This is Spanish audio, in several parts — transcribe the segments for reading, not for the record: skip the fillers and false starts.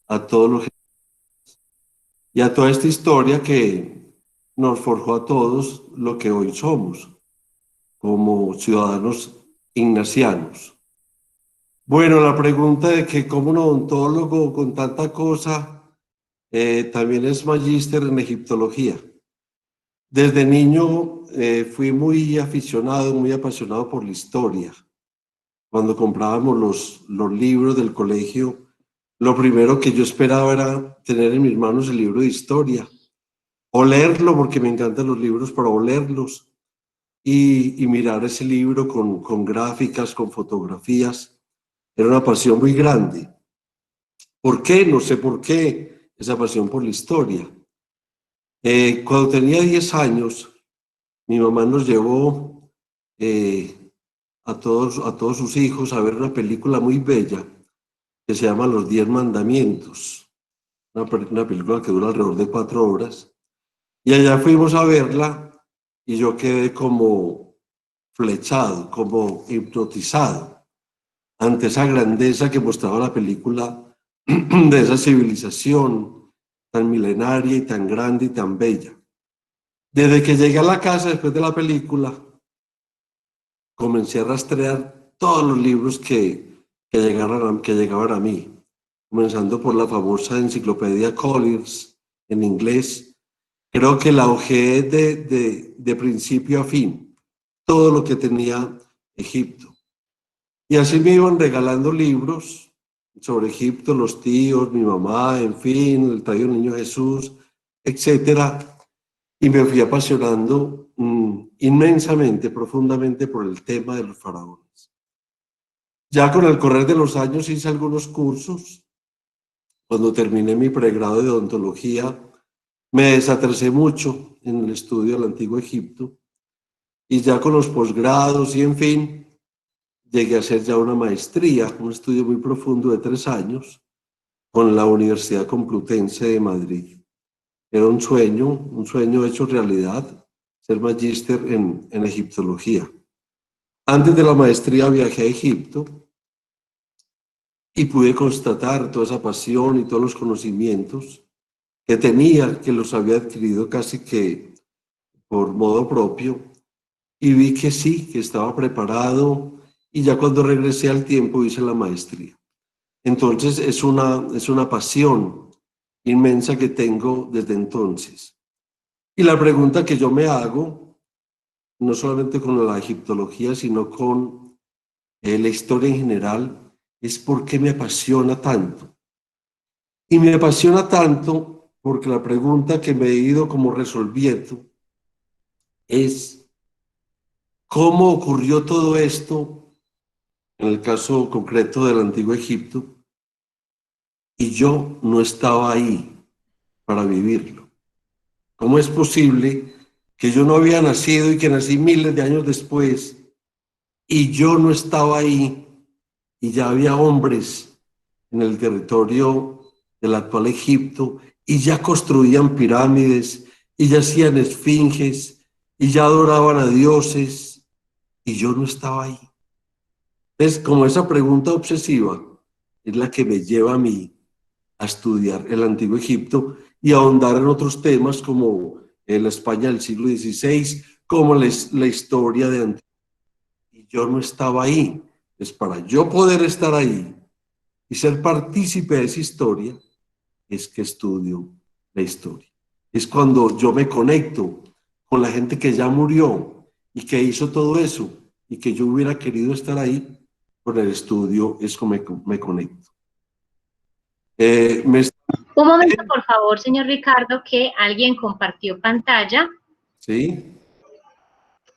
a todos los y a toda esta historia que nos forjó a todos lo que hoy somos como ciudadanos ignacianos. Bueno, la pregunta de que como un odontólogo con tanta cosa también es magíster en egiptología. Desde niño fui muy aficionado, muy apasionado por la historia. Cuando comprábamos los libros del colegio, lo primero que yo esperaba era tener en mis manos el libro de historia, o leerlo, porque me encantan los libros, para olerlos y mirar ese libro con gráficas, con fotografías. Era una pasión muy grande. ¿Por qué? No sé por qué esa pasión por la historia. Cuando tenía 10 años, mi mamá nos llevó a todos sus hijos a ver una película muy bella que se llama Los 10 Mandamientos, una película que dura alrededor de 4 horas. Y allá fuimos a verla y yo quedé como flechado, como hipnotizado ante esa grandeza que mostraba la película de esa civilización tan milenaria y tan grande y tan bella. Desde que llegué a la casa después de la película, comencé a rastrear todos los libros que llegaban a mí, comenzando por la famosa enciclopedia Collins en inglés. Creo que la hojeé de principio a fin, todo lo que tenía Egipto. Y así me iban regalando libros sobre Egipto, los tíos, mi mamá, en fin, el Tallo del Niño Jesús, etcétera. Y me fui apasionando inmensamente, profundamente por el tema de los faraones. Ya con el correr de los años hice algunos cursos. Cuando terminé mi pregrado de odontología, me desatrasé mucho en el estudio del Antiguo Egipto y ya con los posgrados y en fin, llegué a hacer ya una maestría, un estudio muy profundo de 3 años con la Universidad Complutense de Madrid. Era un sueño hecho realidad, ser magíster en egiptología. Antes de la maestría viajé a Egipto y pude constatar toda esa pasión y todos los conocimientos que tenía, que los había adquirido casi que por modo propio, y vi que sí, que estaba preparado, y ya cuando regresé al tiempo hice la maestría. Entonces es una pasión inmensa que tengo desde entonces. Y la pregunta que yo me hago, no solamente con la egiptología, sino con la historia en general, es por qué me apasiona tanto. Y me apasiona tanto porque la pregunta que me he ido como resolviendo es cómo ocurrió todo esto en el caso concreto del Antiguo Egipto y yo no estaba ahí para vivirlo. ¿Cómo es posible que yo no había nacido y que nací miles de años después y yo no estaba ahí y ya había hombres en el territorio del actual Egipto y ya construían pirámides y ya hacían esfinges y ya adoraban a dioses y yo no estaba ahí? Es como esa pregunta obsesiva es la que me lleva a mí a estudiar el Antiguo Egipto y a ahondar en otros temas como la España del siglo XVI, como la historia de Antiguo. Y yo no estaba ahí. Es para yo poder estar ahí y ser partícipe de esa historia, es que estudio la historia. Es cuando yo me conecto con la gente que ya murió y que hizo todo eso y que yo hubiera querido estar ahí, con el estudio es como me conecto. Me Un momento, por favor, señor Ricardo, que alguien compartió pantalla ¿Sí?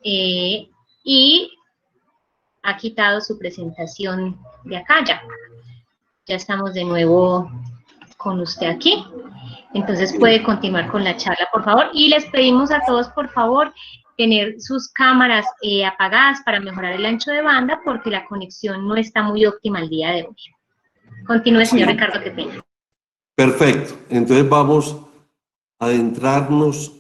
y ha quitado su presentación de acá ya. Ya estamos de nuevo con usted aquí. Entonces puede continuar con la charla, por favor. Y les pedimos a todos, por favor, tener sus cámaras apagadas para mejorar el ancho de banda porque la conexión no está muy óptima el día de hoy. Continúe, señor Sí. Ricardo, qué pena. Perfecto. Entonces vamos a adentrarnos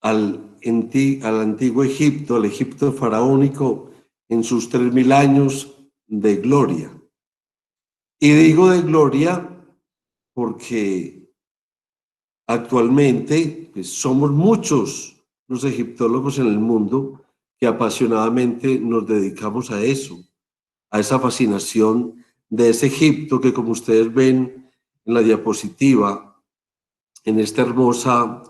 al antiguo Egipto, al Egipto faraónico, en sus 3000 años de gloria. Y digo de gloria porque actualmente pues, somos muchos los egiptólogos en el mundo que apasionadamente nos dedicamos a eso, a esa fascinación de ese Egipto que, como ustedes ven en la diapositiva, en esta hermosa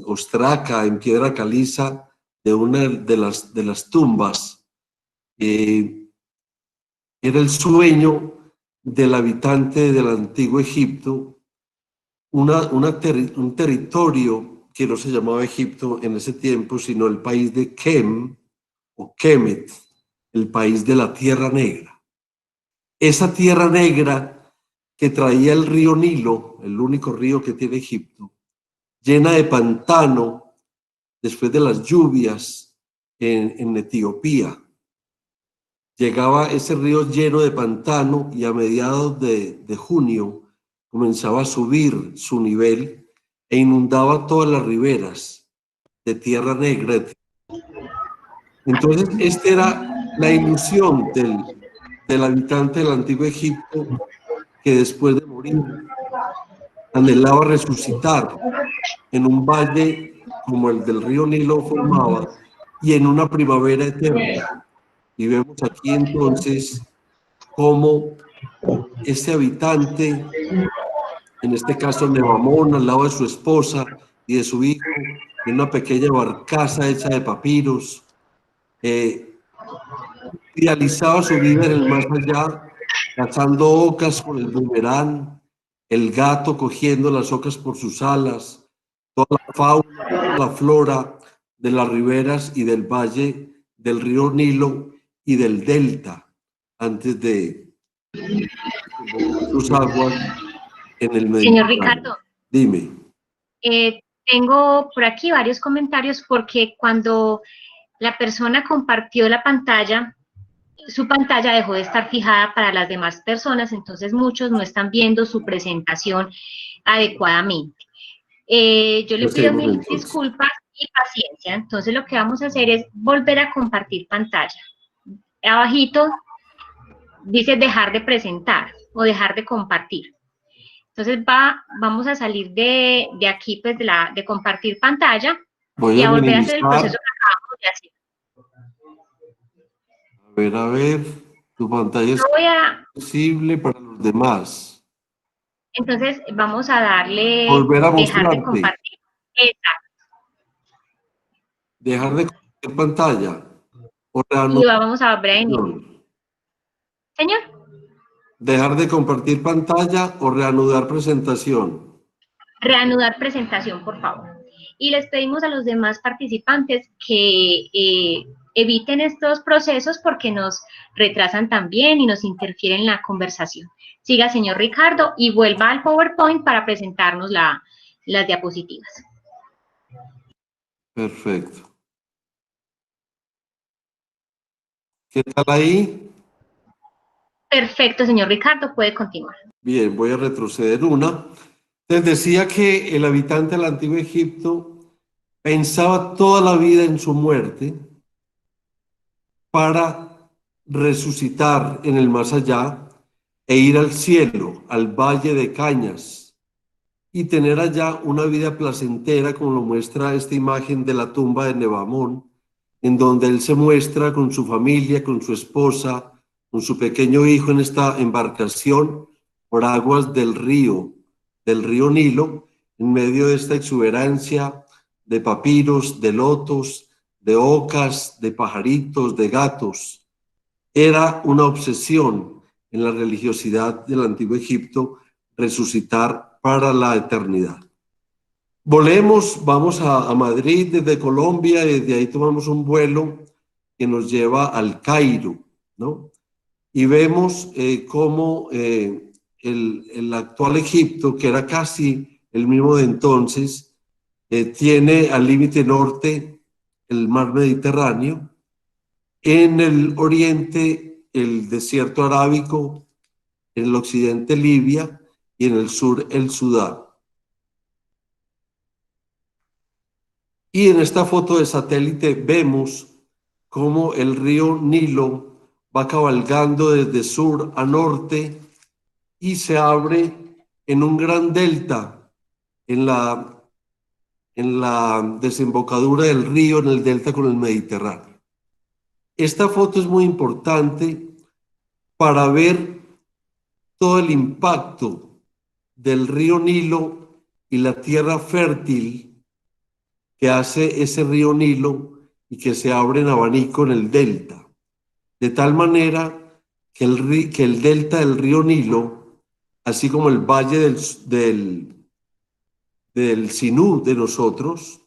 ostraca en piedra caliza de una de las tumbas, era el sueño del habitante del antiguo Egipto, un territorio que no se llamaba Egipto en ese tiempo, sino el país de Kem o Kemet, el país de la Tierra Negra. Esa Tierra Negra que traía el río Nilo, el único río que tiene Egipto, llena de pantano después de las lluvias en Etiopía. Llegaba ese río lleno de pantano y a mediados de junio comenzaba a subir su nivel e inundaba todas las riberas de Tierra Negra. Entonces, esta era la ilusión del habitante del antiguo Egipto que después de morir anhelaba resucitar en un valle como el del río Nilo formaba y en una primavera eterna. Y vemos aquí entonces cómo este habitante, en este caso Nebamón, al lado de su esposa y de su hijo, en una pequeña barcaza hecha de papiros, idealizaba su vida en el más allá, cazando ocas con el boomerang, el gato cogiendo las ocas por sus alas, toda la fauna, toda la flora de las riberas y del valle del río Nilo y del delta, antes de sus aguas en el Señor Mediterráneo. Ricardo, Dime. tengo por aquí varios comentarios porque cuando la persona compartió la pantalla, su pantalla dejó de estar fijada para las demás personas, entonces muchos no están viendo su presentación adecuadamente. Yo le pido mil disculpas y paciencia, entonces lo que vamos a hacer es volver a compartir pantalla. Abajito dice dejar de presentar o dejar de compartir. Entonces vamos a salir de aquí, pues de compartir pantalla y a volver a hacer el proceso que acabamos de hacer. A ver, tu pantalla es visible para los demás. Entonces vamos a darle volver a dejar mostrarte. De compartir. Exacto. Dejar de compartir pantalla. Y vamos a volver a iniciar. Señor. Dejar de compartir pantalla o reanudar presentación. Reanudar presentación, por favor. Y les pedimos a los demás participantes que eviten estos procesos porque nos retrasan también y nos interfieren en la conversación. Siga, señor Ricardo, y vuelva al PowerPoint para presentarnos las diapositivas. Perfecto. ¿Qué tal ahí? Perfecto, señor Ricardo, puede continuar. Bien, voy a retroceder una. Les decía que el habitante del antiguo Egipto pensaba toda la vida en su muerte para resucitar en el más allá e ir al cielo, al valle de Cañas, y tener allá una vida placentera, como lo muestra esta imagen de la tumba de Nebamón, en donde él se muestra con su familia, con su esposa, con su pequeño hijo en esta embarcación por aguas del río Nilo, en medio de esta exuberancia de papiros, de lotos, de ocas, de pajaritos, de gatos. Era una obsesión en la religiosidad del antiguo Egipto resucitar para la eternidad. Volemos, vamos a Madrid desde Colombia, y desde ahí tomamos un vuelo que nos lleva al Cairo, ¿no? Y vemos cómo el actual Egipto, que era casi el mismo de entonces, tiene al límite norte el mar Mediterráneo, en el oriente el desierto arábico, en el occidente Libia y en el sur el Sudán. Y en esta foto de satélite vemos cómo el río Nilo va cabalgando desde sur a norte y se abre en un gran delta en la desembocadura del río, en el delta con el Mediterráneo. Esta foto es muy importante para ver todo el impacto del río Nilo y la tierra fértil que hace ese río Nilo y que se abre en abanico en el delta. De tal manera que el delta del río Nilo, así como el valle del Sinú de nosotros,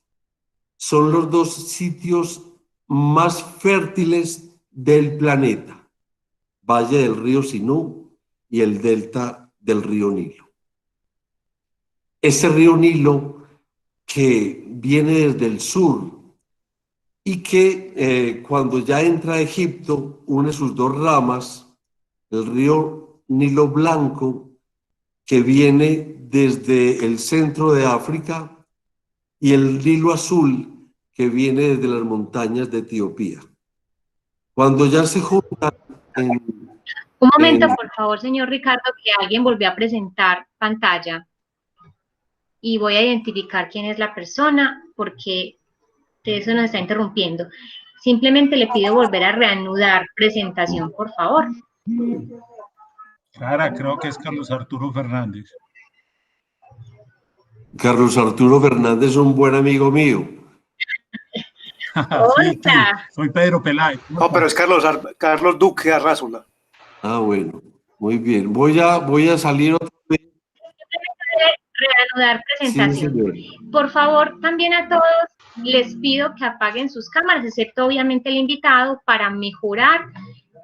son los dos sitios más fértiles del planeta, valle del río Sinú y el delta del río Nilo. Ese río Nilo que viene desde el sur y que cuando ya entra a Egipto une sus dos ramas, el río Nilo Blanco, que viene desde el centro de África, y el Nilo Azul, que viene desde las montañas de Etiopía. Cuando ya se juntan Un momento, por favor, señor Ricardo, que alguien volvió a presentar pantalla. Y voy a identificar quién es la persona, porque eso nos está interrumpiendo. Simplemente le pido volver a reanudar presentación, por favor. Clara, creo que es Carlos Arturo Fernández. Carlos Arturo Fernández es un buen amigo mío. Sí, soy Pedro Peláez. No, pero es Carlos Duque Arrázola. Ah, bueno, muy bien. Voy a salir otra vez. Reanudar presentación. Sí, por favor, también a todos les pido que apaguen sus cámaras, excepto obviamente el invitado, para mejorar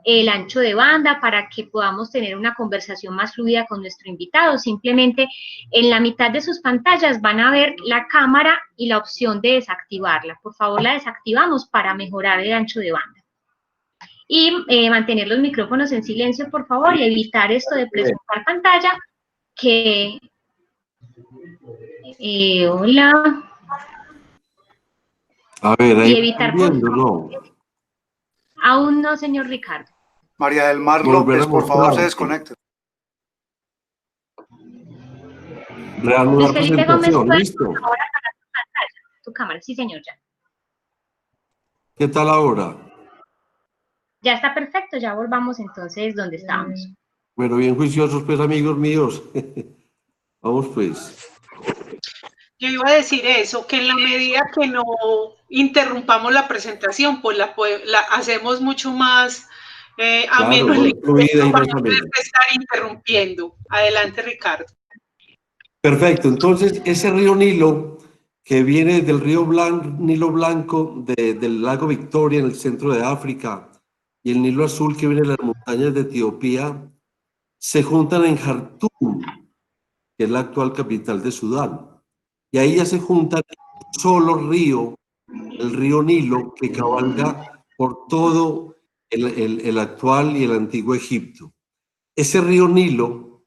el ancho de banda, para que podamos tener una conversación más fluida con nuestro invitado. Simplemente en la mitad de sus pantallas van a ver la cámara y la opción de desactivarla. Por favor, la desactivamos para mejorar el ancho de banda. Y mantener los micrófonos en silencio, por favor, y evitar esto de presentar pantalla, que... hola. A ver, ahí y evitar viendo, ¿no? Aún no, señor Ricardo. María del Mar López, por favor, se desconecte. Reanudar presentación, listo. Ahora apagar tu pantalla, tu cámara, sí, señor, ya. ¿Qué tal ahora? Ya está perfecto, ya volvamos entonces donde estábamos. Bueno, bien juiciosos, pues, amigos míos. Vamos, pues. Yo iba a decir eso, que en la medida que no interrumpamos la presentación, pues la hacemos mucho más ameno, claro, fluida y para más no ameno. estar interrumpiendo. Adelante, Ricardo. Perfecto, entonces ese río Nilo, que viene del río Nilo Blanco, del lago Victoria en el centro de África, y el Nilo Azul, que viene de las montañas de Etiopía, se juntan en Jartum, que es la actual capital de Sudán. Y ahí ya se juntan un solo río, el río Nilo, que cabalga por todo el actual y el antiguo Egipto. Ese río Nilo,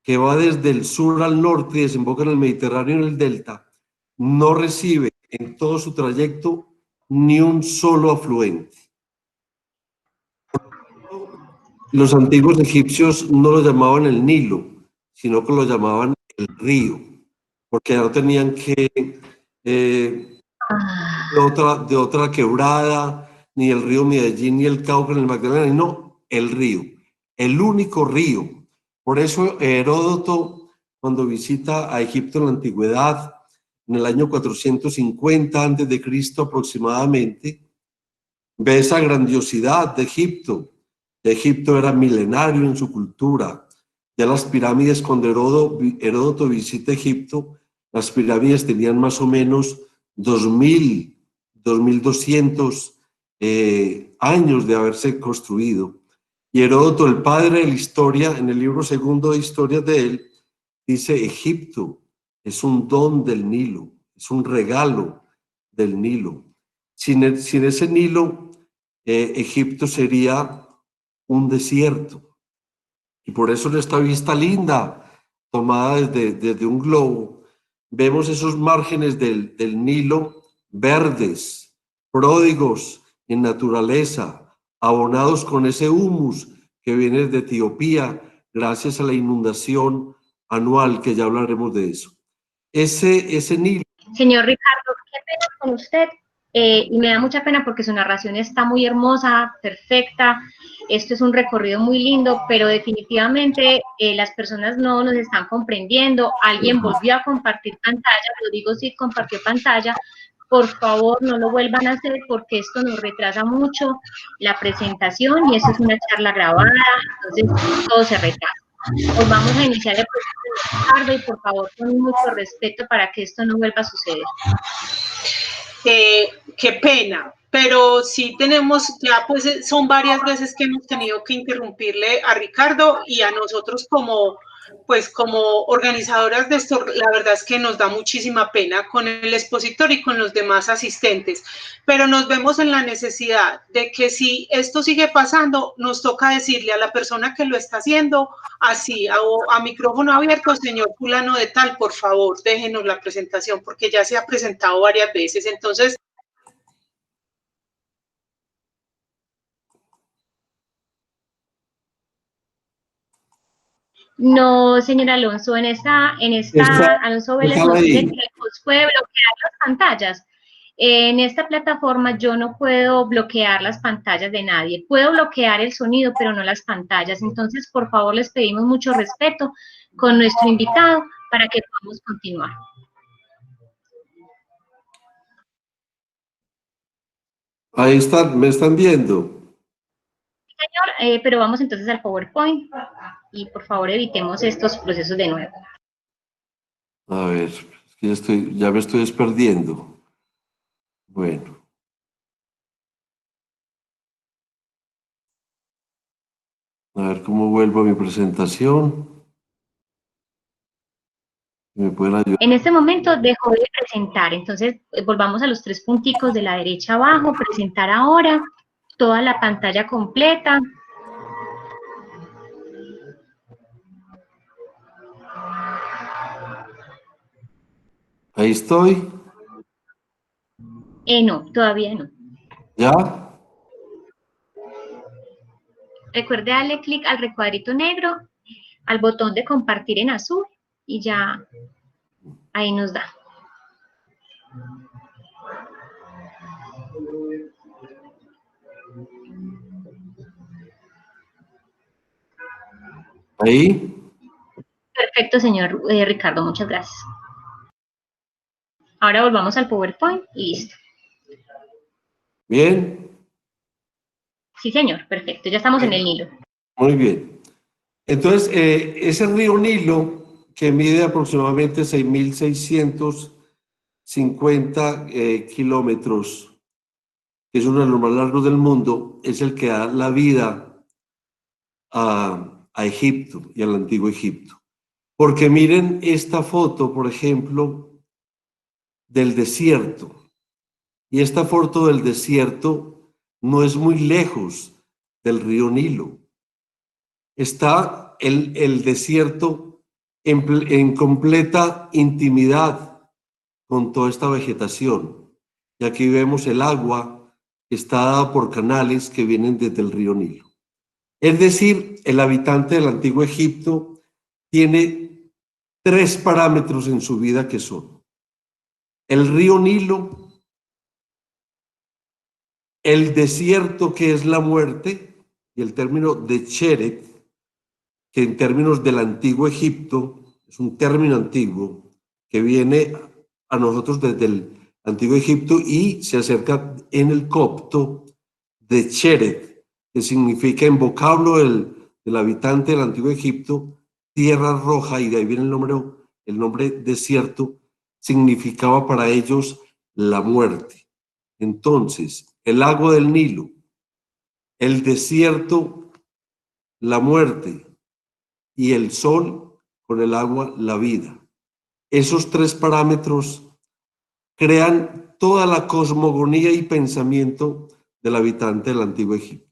que va desde el sur al norte y desemboca en el Mediterráneo en el delta, no recibe en todo su trayecto ni un solo afluente. Los antiguos egipcios no lo llamaban el Nilo, sino que lo llamaban el río, porque no tenían que de otra quebrada, ni el río Medellín, ni el Cauca, ni el Magdalena, no, el río, el único río. Por eso Heródoto, cuando visita a Egipto en la antigüedad, en el año 450 a.C. aproximadamente, ve esa grandiosidad de Egipto. Egipto era milenario en su cultura. Ya las pirámides, cuando Heródoto visita Egipto, las pirámides tenían más o menos 2000, 2200 años de haberse construido. Y Heródoto, el padre de la historia, en el libro segundo de historias de él, dice: Egipto es un don del Nilo, es un regalo del Nilo. Sin ese Nilo, Egipto sería un desierto. Y por eso en esta vista linda, tomada desde un globo, vemos esos márgenes del Nilo verdes, pródigos en naturaleza, abonados con ese humus que viene de Etiopía, gracias a la inundación anual, que ya hablaremos de eso. Ese Nilo. Señor Ricardo, qué pena con usted, y me da mucha pena porque su narración está muy hermosa, perfecta, esto es un recorrido muy lindo, pero definitivamente las personas no nos están comprendiendo, alguien volvió a compartir pantalla, Rodrigo sí compartió pantalla, por favor no lo vuelvan a hacer porque esto nos retrasa mucho la presentación y esto es una charla grabada, entonces todo se retrasa. Pues vamos a iniciar el proceso de Ricardo y por favor con mucho respeto para que esto no vuelva a suceder. Qué pena, pero sí tenemos, ya pues son varias veces que hemos tenido que interrumpirle a Ricardo y a nosotros como organizadoras de esto, la verdad es que nos da muchísima pena con el expositor y con los demás asistentes, pero nos vemos en la necesidad de que si esto sigue pasando, nos toca decirle a la persona que lo está haciendo, así, a micrófono abierto, señor fulano de tal, por favor, déjenos la presentación, porque ya se ha presentado varias veces, entonces... No, señor Alonso, Alonso Vélez nos dice que el host puede bloquear las pantallas. En esta plataforma yo no puedo bloquear las pantallas de nadie. Puedo bloquear el sonido, pero no las pantallas. Entonces, por favor, les pedimos mucho respeto con nuestro invitado para que podamos continuar. Ahí están, me están viendo. Señor, pero vamos entonces al PowerPoint y por favor evitemos estos procesos de nuevo. A ver, es que ya me estoy desperdiendo. Bueno. A ver cómo vuelvo a mi presentación. ¿Me pueden ayudar? En este momento dejo de presentar, entonces volvamos a los 3 punticos de la derecha abajo, presentar ahora, toda la pantalla completa. Ahí estoy. No, todavía no. ¿Ya? Recuerde darle clic al recuadrito negro, al botón de compartir en azul y ya ahí nos da. Ahí. Perfecto, señor Ricardo, muchas gracias. Ahora volvamos al PowerPoint y listo. ¿Bien? Sí, señor, perfecto, ya estamos en el Nilo. Muy bien. Entonces, ese río Nilo, que mide aproximadamente 6.650 kilómetros, que es uno de los más largos del mundo, es el que da la vida a Egipto y al antiguo Egipto. Porque miren esta foto, por ejemplo, del desierto. Y esta foto del desierto no es muy lejos del río Nilo. Está el desierto en completa intimidad con toda esta vegetación. Y aquí vemos el agua que está dada por canales que vienen desde el río Nilo. Es decir, el habitante del antiguo Egipto tiene 3 parámetros en su vida que son el río Nilo, el desierto que es la muerte, y el término de Cheret, que en términos del antiguo Egipto es un término antiguo que viene a nosotros desde el antiguo Egipto y se acerca en el copto de Cheret, que significa en vocablo del habitante del antiguo Egipto, tierra roja, y de ahí viene el nombre desierto, significaba para ellos la muerte. Entonces, el lago del Nilo, el desierto, la muerte, y el sol con el agua, la vida. Esos 3 parámetros crean toda la cosmogonía y pensamiento del habitante del antiguo Egipto.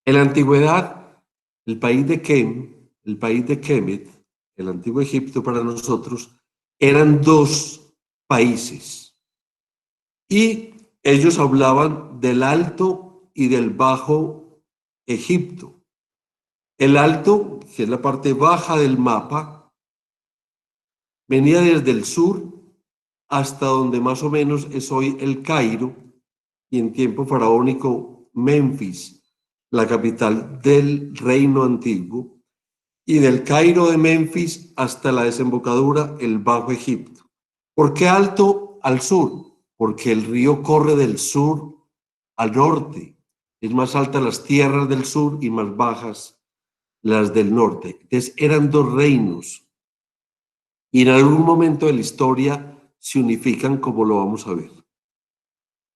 En la antigüedad, el país de Kemet, el antiguo Egipto para nosotros, eran 2 países. Y ellos hablaban del Alto y del Bajo Egipto. El Alto, que es la parte baja del mapa, venía desde el sur hasta donde más o menos es hoy el Cairo, y en tiempo faraónico Memphis, la capital del reino antiguo, y del Cairo de Memphis hasta la desembocadura, el Bajo Egipto. ¿Por qué alto al sur? Porque el río corre del sur al norte. Es más altas las tierras del sur y más bajas las del norte. Entonces eran dos reinos y en algún momento de la historia se unifican, como lo vamos a ver.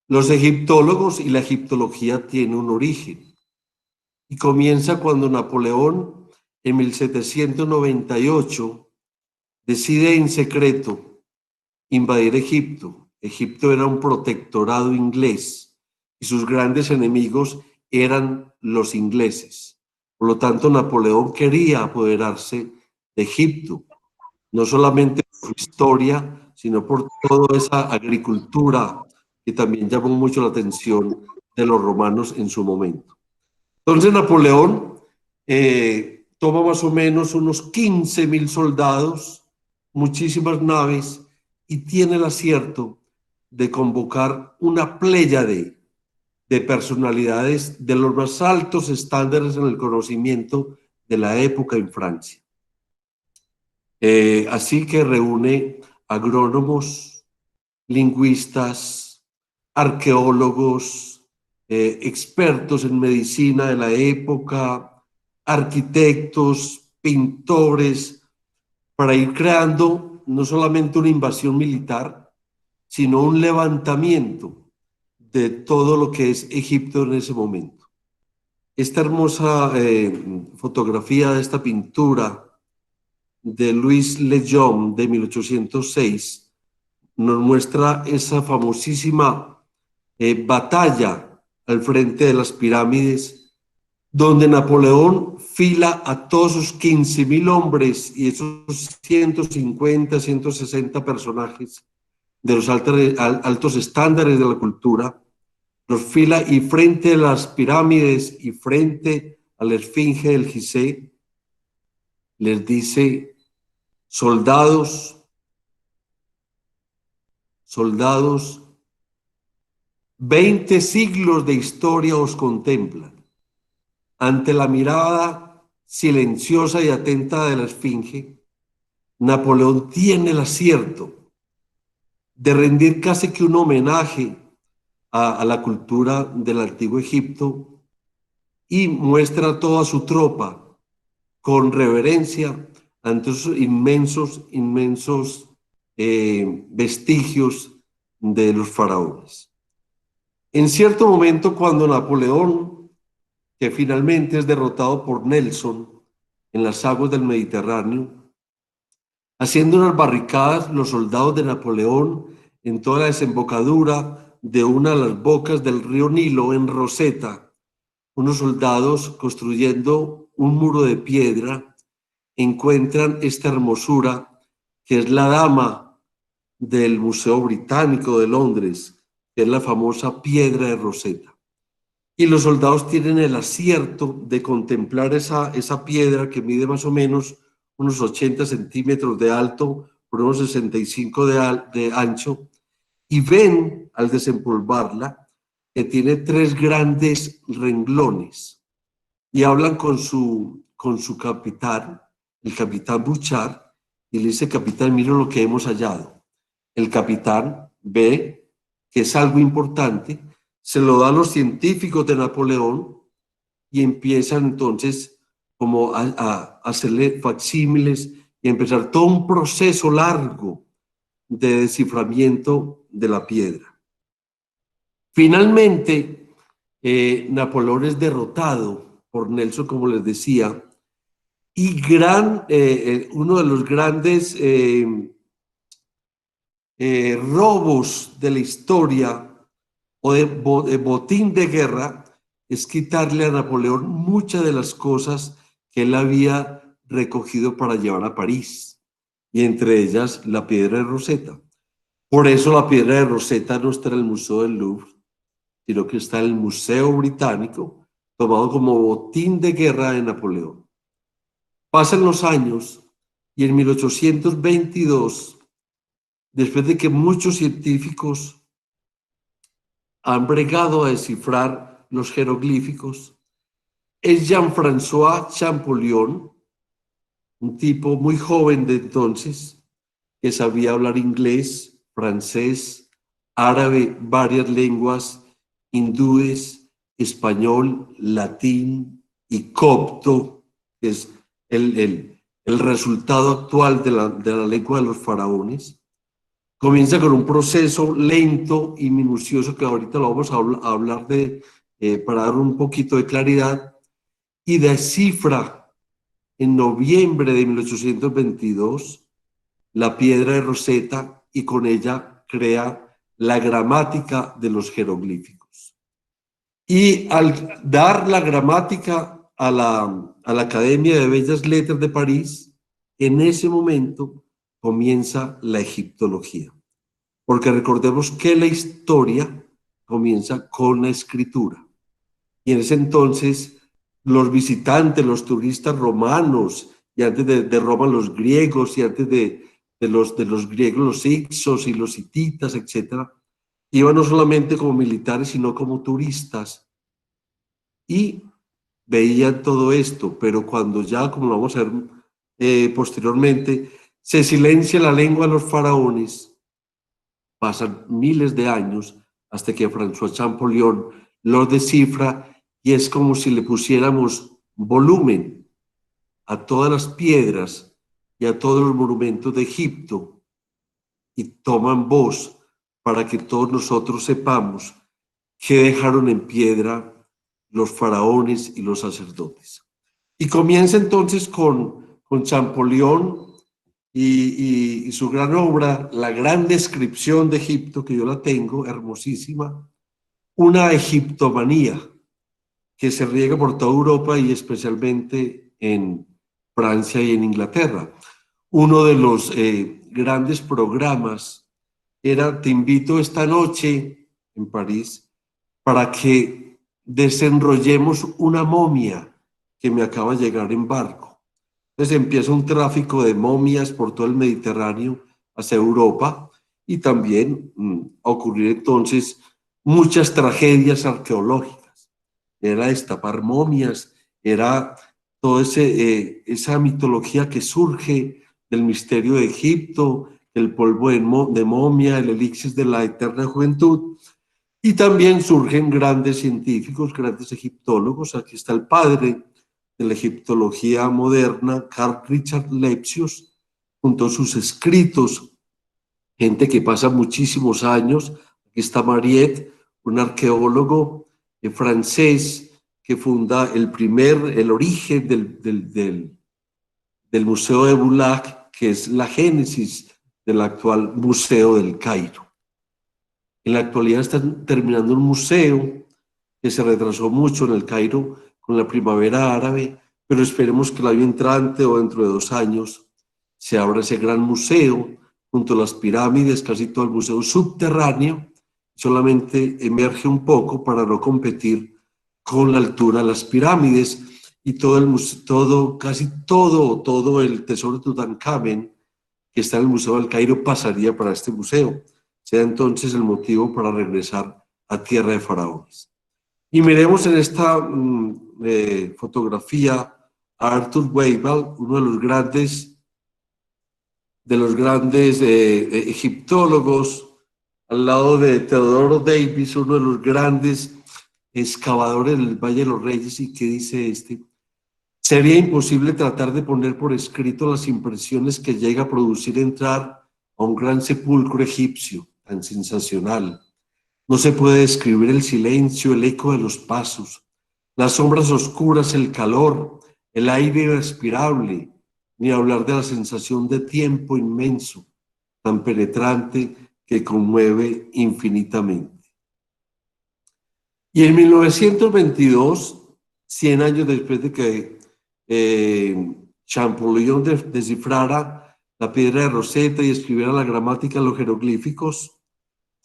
Los egiptólogos y la egiptología tienen un origen y comienza cuando Napoleón en 1798 decide en secreto invadir Egipto. Egipto era un protectorado inglés y sus grandes enemigos eran los ingleses. Por lo tanto, Napoleón quería apoderarse de Egipto, no solamente por su historia, sino por toda esa agricultura que también llamó mucho la atención de los romanos en su momento. Entonces Napoleón toma más o menos unos 15.000 soldados, muchísimas naves, y tiene el acierto de convocar una pléyade de personalidades de los más altos estándares en el conocimiento de la época en Francia. Así que reúne agrónomos, lingüistas, arqueólogos, expertos en medicina de la época, arquitectos, pintores, para ir creando no solamente una invasión militar, sino un levantamiento de todo lo que es Egipto en ese momento. Esta hermosa fotografía de esta pintura de Louis Le Jeune de 1806 nos muestra esa famosísima batalla al frente de las pirámides, donde Napoleón fila a todos sus 15.000 hombres y esos 150, 160 personajes de los altos estándares de la cultura, los fila y frente a las pirámides y frente a la esfinge del Gizeh, les dice: soldados, 20 siglos de historia os contemplan. Ante la mirada silenciosa y atenta de la esfinge, Napoleón tiene el acierto de rendir casi que un homenaje a la cultura del antiguo Egipto y muestra toda su tropa con reverencia ante esos inmensos vestigios de los faraones. En cierto momento, cuando Napoleón, que finalmente es derrotado por Nelson en las aguas del Mediterráneo, haciendo unas barricadas, los soldados de Napoleón en toda la desembocadura de una de las bocas del río Nilo, en Rosetta, unos soldados construyendo un muro de piedra, encuentran esta hermosura que es la dama del Museo Británico de Londres, que es la famosa piedra de Rosetta. Y los soldados tienen el acierto de contemplar esa piedra que mide más o menos unos 80 centímetros de alto por unos 65 de ancho, y ven al desempolvarla que tiene 3 grandes renglones, y hablan con su capitán, el capitán Bouchard, y le dice: capitán, mira lo que hemos hallado. El capitán ve que es algo importante, se lo da a los científicos de Napoleón y empiezan entonces como a hacerle facsímiles y a empezar todo un proceso largo de desciframiento de la piedra. Finalmente, Napoleón es derrotado por Nelson, como les decía, y uno de los grandes robos de la historia o de botín de guerra es quitarle a Napoleón muchas de las cosas que él había recogido para llevar a París, y entre ellas la piedra de Rosetta. Por eso la piedra de Rosetta no está en el Museo del Louvre, sino que está en el Museo Británico, tomado como botín de guerra de Napoleón. Pasan los años y en 1822, después de que muchos científicos han bregado a descifrar los jeroglíficos, es Jean-François Champollion, un tipo muy joven de entonces, que sabía hablar inglés, francés, árabe, varias lenguas, hindúes, español, latín y copto, que es el resultado actual de la lengua de los faraones. Comienza con un proceso lento y minucioso que ahorita lo vamos a hablar para dar un poquito de claridad, y descifra en noviembre de 1822 la piedra de Rosetta y con ella crea la gramática de los jeroglíficos. Y al dar la gramática a la Academia de Bellas Letras de París, en ese momento comienza la egiptología. Porque recordemos que la historia comienza con la escritura. Y en ese entonces los visitantes, los turistas romanos, y antes de Roma los griegos, y antes de los griegos los hicsos y los hititas, etcétera, iban no solamente como militares, sino como turistas, y veían todo esto, pero cuando ya, como lo vamos a ver posteriormente, se silencia la lengua de los faraones, pasan miles de años hasta que François Champollion lo descifra, y es como si le pusiéramos volumen a todas las piedras y a todos los monumentos de Egipto, y toman voz para que todos nosotros sepamos qué dejaron en piedra los faraones y los sacerdotes. Y comienza entonces con Champollion y su gran obra, la gran descripción de Egipto, que yo la tengo, hermosísima, una egiptomanía que se riega por toda Europa y especialmente en Francia y en Inglaterra. Uno de los grandes programas era: te invito esta noche en París para que desenrollemos una momia que me acaba de llegar en barco. Entonces empieza un tráfico de momias por todo el Mediterráneo hacia Europa, y también a ocurrir entonces muchas tragedias arqueológicas. Era destapar momias, era toda esa mitología que surge del misterio de Egipto, el polvo de momia, el elixir de la eterna juventud. Y también surgen grandes científicos, grandes egiptólogos. Aquí está el padre de la egiptología moderna, Carl Richard Lepsius, junto a sus escritos, gente que pasa muchísimos años. Aquí está Mariette, un arqueólogo francés que funda el origen del Museo de Boulac, que es la génesis del actual Museo del Cairo. En la actualidad están terminando un museo que se retrasó mucho en el Cairo con la primavera árabe, pero esperemos que el año entrante o dentro de 2 años se abra ese gran museo junto a las pirámides, casi todo el museo subterráneo, solamente emerge un poco para no competir con la altura de las pirámides, y casi todo el tesoro de Tutankamen que está en el Museo del Cairo pasaría para este museo. Sea entonces el motivo para regresar a tierra de faraones. Y miremos en esta fotografía a Arthur Weibel, uno de los grandes egiptólogos, al lado de Teodoro Davis, uno de los grandes excavadores del Valle de los Reyes. ¿Y qué dice este? Sería imposible tratar de poner por escrito las impresiones que llega a producir entrar a un gran sepulcro egipcio tan sensacional. No se puede describir el silencio, el eco de los pasos, las sombras oscuras, el calor, el aire irrespirable, ni hablar de la sensación de tiempo inmenso, tan penetrante que conmueve infinitamente. Y en 1922, 100 años después de que Champollion descifrara la piedra de Rosetta y escribiera la gramática de los jeroglíficos,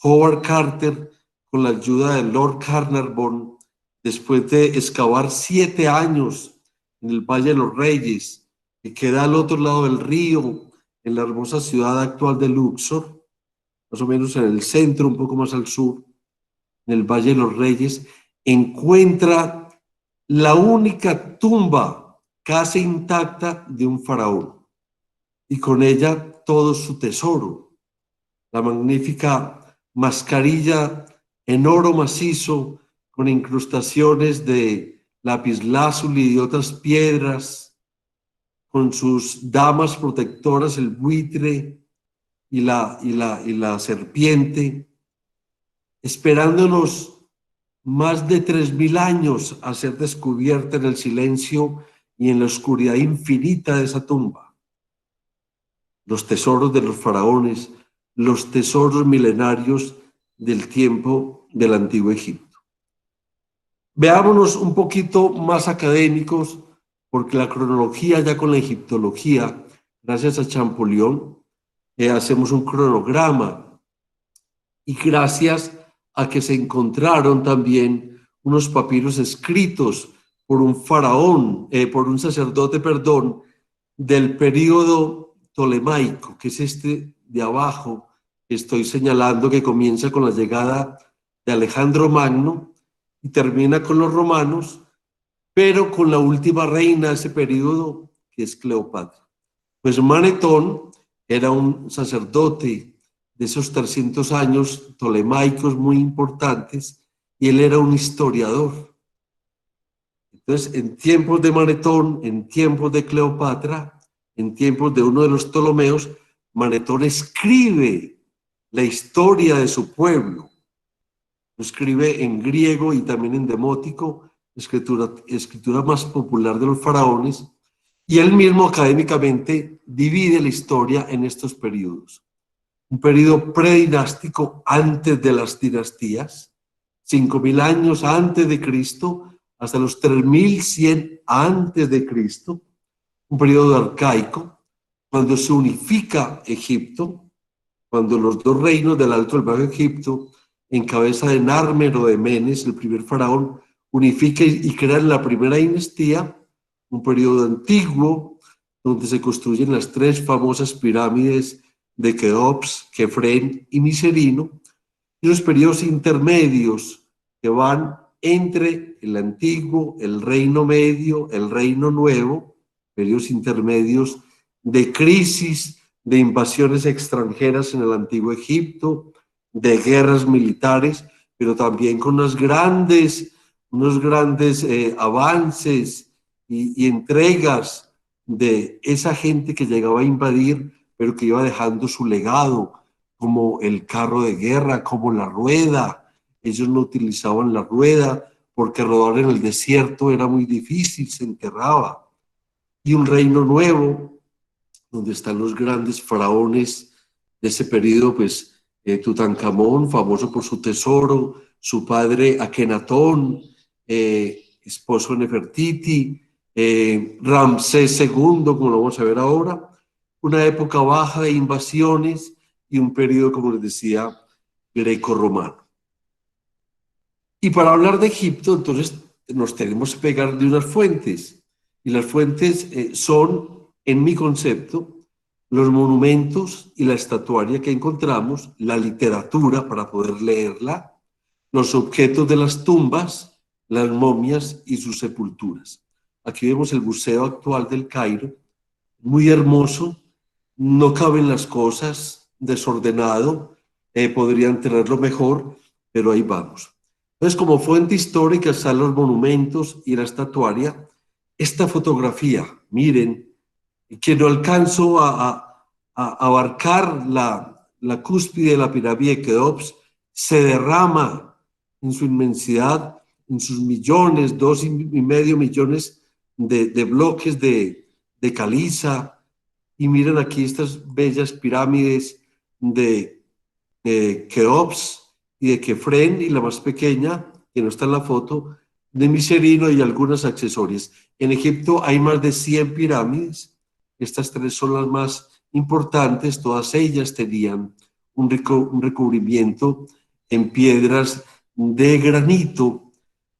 Howard Carter, con la ayuda de Lord Carnarvon, después de excavar 7 años en el Valle de los Reyes que queda al otro lado del río, en la hermosa ciudad actual de Luxor, más o menos en el centro, un poco más al sur, en el Valle de los Reyes, encuentra la única tumba casi intacta de un faraón, y con ella todo su tesoro, la magnífica mascarilla en oro macizo con incrustaciones de lapislázuli y otras piedras, con sus damas protectoras, el buitre y la serpiente, esperándonos más de 3000 años a ser descubierta en el silencio y en la oscuridad infinita de esa tumba. Los tesoros de los faraones, los tesoros milenarios del tiempo del Antiguo Egipto. Veámonos un poquito más académicos, porque la cronología ya con la egiptología, gracias a Champollion, hacemos un cronograma, y gracias a que se encontraron también unos papiros escritos por un faraón, por un sacerdote, perdón, del período tolemaico, que es este de abajo que estoy señalando, que comienza con la llegada de Alejandro Magno y termina con los romanos, pero con la última reina de ese periodo, que es Cleopatra. Pues Manetón era un sacerdote de esos 300 años tolemaicos muy importantes, y él era un historiador. Entonces, en tiempos de Manetón, en tiempos de Cleopatra, en tiempos de uno de los Ptolomeos, Manetón escribe la historia de su pueblo. Lo escribe en griego y también en demótico, escritura más popular de los faraones, y él mismo académicamente divide la historia en estos periodos. Un periodo predinástico antes de las dinastías, 5000 años antes de Cristo, hasta los 3100 antes de Cristo, un periodo arcaico, cuando se unifica Egipto, cuando los dos reinos del Alto y el Bajo Egipto, en cabeza de Narmer o de Menes, el primer faraón, unifica y crean la primera dinastía, un periodo antiguo, donde se construyen las 3 famosas pirámides de Keops, Kefren y Miserino, y los periodos intermedios que van entre el antiguo, el reino medio, el reino nuevo, periodos intermedios de crisis, de invasiones extranjeras en el antiguo Egipto, de guerras militares, pero también con unos grandes avances y entregas de esa gente que llegaba a invadir, pero que iba dejando su legado, como el carro de guerra, como la rueda. Ellos no utilizaban la rueda porque rodar en el desierto era muy difícil, se enterraba. Y un reino nuevo, donde están los grandes faraones de ese periodo, pues Tutankamón, famoso por su tesoro, su padre Akenatón, esposo de Nefertiti, Ramsés II, como lo vamos a ver ahora, una época baja de invasiones y un periodo, como les decía, greco-romano. Y para hablar de Egipto, entonces nos tenemos que pegar de unas fuentes, y las fuentes son, en mi concepto, los monumentos y la estatuaria que encontramos, la literatura para poder leerla, los objetos de las tumbas, las momias y sus sepulturas. Aquí vemos el Museo Actual del Cairo, muy hermoso, no caben las cosas, desordenado, podrían tenerlo mejor, pero ahí vamos. Entonces, como fuente histórica están los monumentos y la estatuaria. Esta fotografía, miren, que no alcanzo a abarcar la cúspide de la pirámide de Keops, se derrama en su inmensidad, en sus millones, 2,5 millones de bloques de caliza. Y miren aquí estas bellas pirámides de Keops y de Kefren, y la más pequeña, que no está en la foto, de Miserino, y algunas accesorias. En Egipto hay más de 100 pirámides. Estas 3 son las más importantes. Todas ellas tenían un recubrimiento en piedras de granito,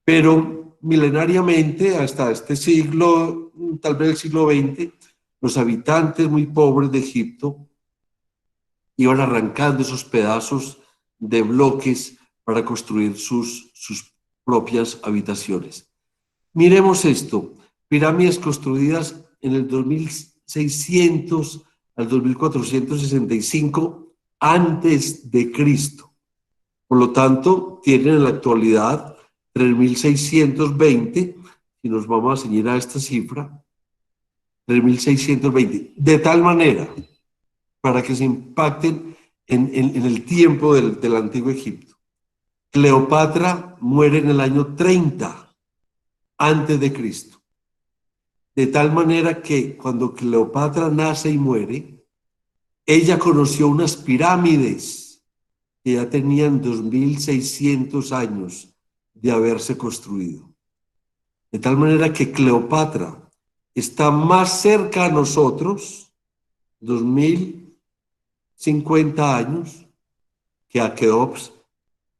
pero milenariamente, hasta este siglo, tal vez el siglo XX, los habitantes muy pobres de Egipto iban arrancando esos pedazos de bloques para construir sus propias habitaciones. Miremos esto, pirámides construidas en el 2600 al 2465 antes de Cristo. Por lo tanto, tienen en la actualidad 3620, si nos vamos a ceñir a esta cifra, 3620, de tal manera para que se impacten en el tiempo del antiguo Egipto. Cleopatra muere en el año 30 antes de Cristo. De tal manera que cuando Cleopatra nace y muere, ella conoció unas pirámides que ya tenían 2600 años de haberse construido. De tal manera que Cleopatra está más cerca a nosotros, 2050 años, que a Keops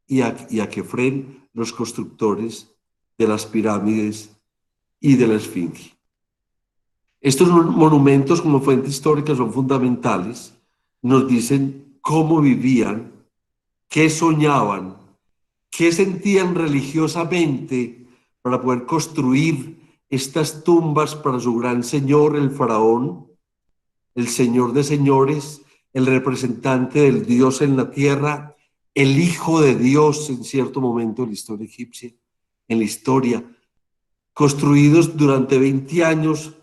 y a Kefren, los constructores de las pirámides y de la Esfinge. Estos monumentos como fuente histórica son fundamentales, nos dicen cómo vivían, qué soñaban, qué sentían religiosamente para poder construir estas tumbas para su gran señor, el faraón, el señor de señores, el representante del Dios en la tierra, el Hijo de Dios en cierto momento en la historia egipcia, en la historia, construidos durante 20 años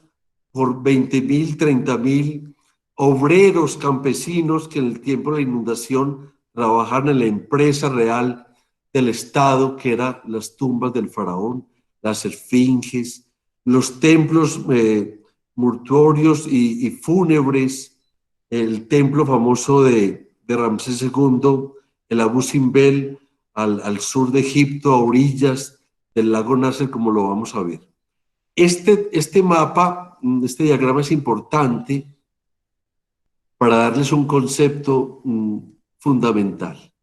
por 20.000, 30.000 obreros campesinos que en el tiempo de la inundación trabajaban en la empresa real del Estado, que eran las tumbas del faraón, las esfinges, los templos mortuorios y fúnebres, el templo famoso de Ramsés II, el Abu Simbel, al sur de Egipto, a orillas del lago Nasser, como lo vamos a ver. Este mapa, este diagrama es importante para darles un concepto fundamental.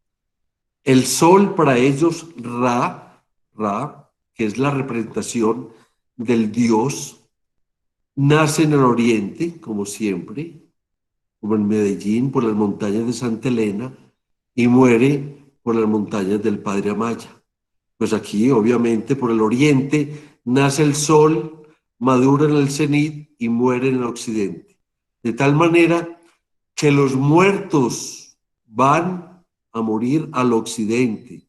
El sol para ellos, Ra, que es la representación del Dios, nace en el oriente, como siempre, como en Medellín, por las montañas de Santa Elena, y muere por las montañas del Padre Amaya. Pues aquí, obviamente, por el oriente, nace el sol, madura en el cenit y muere en el occidente. De tal manera que los muertos van a morir al occidente,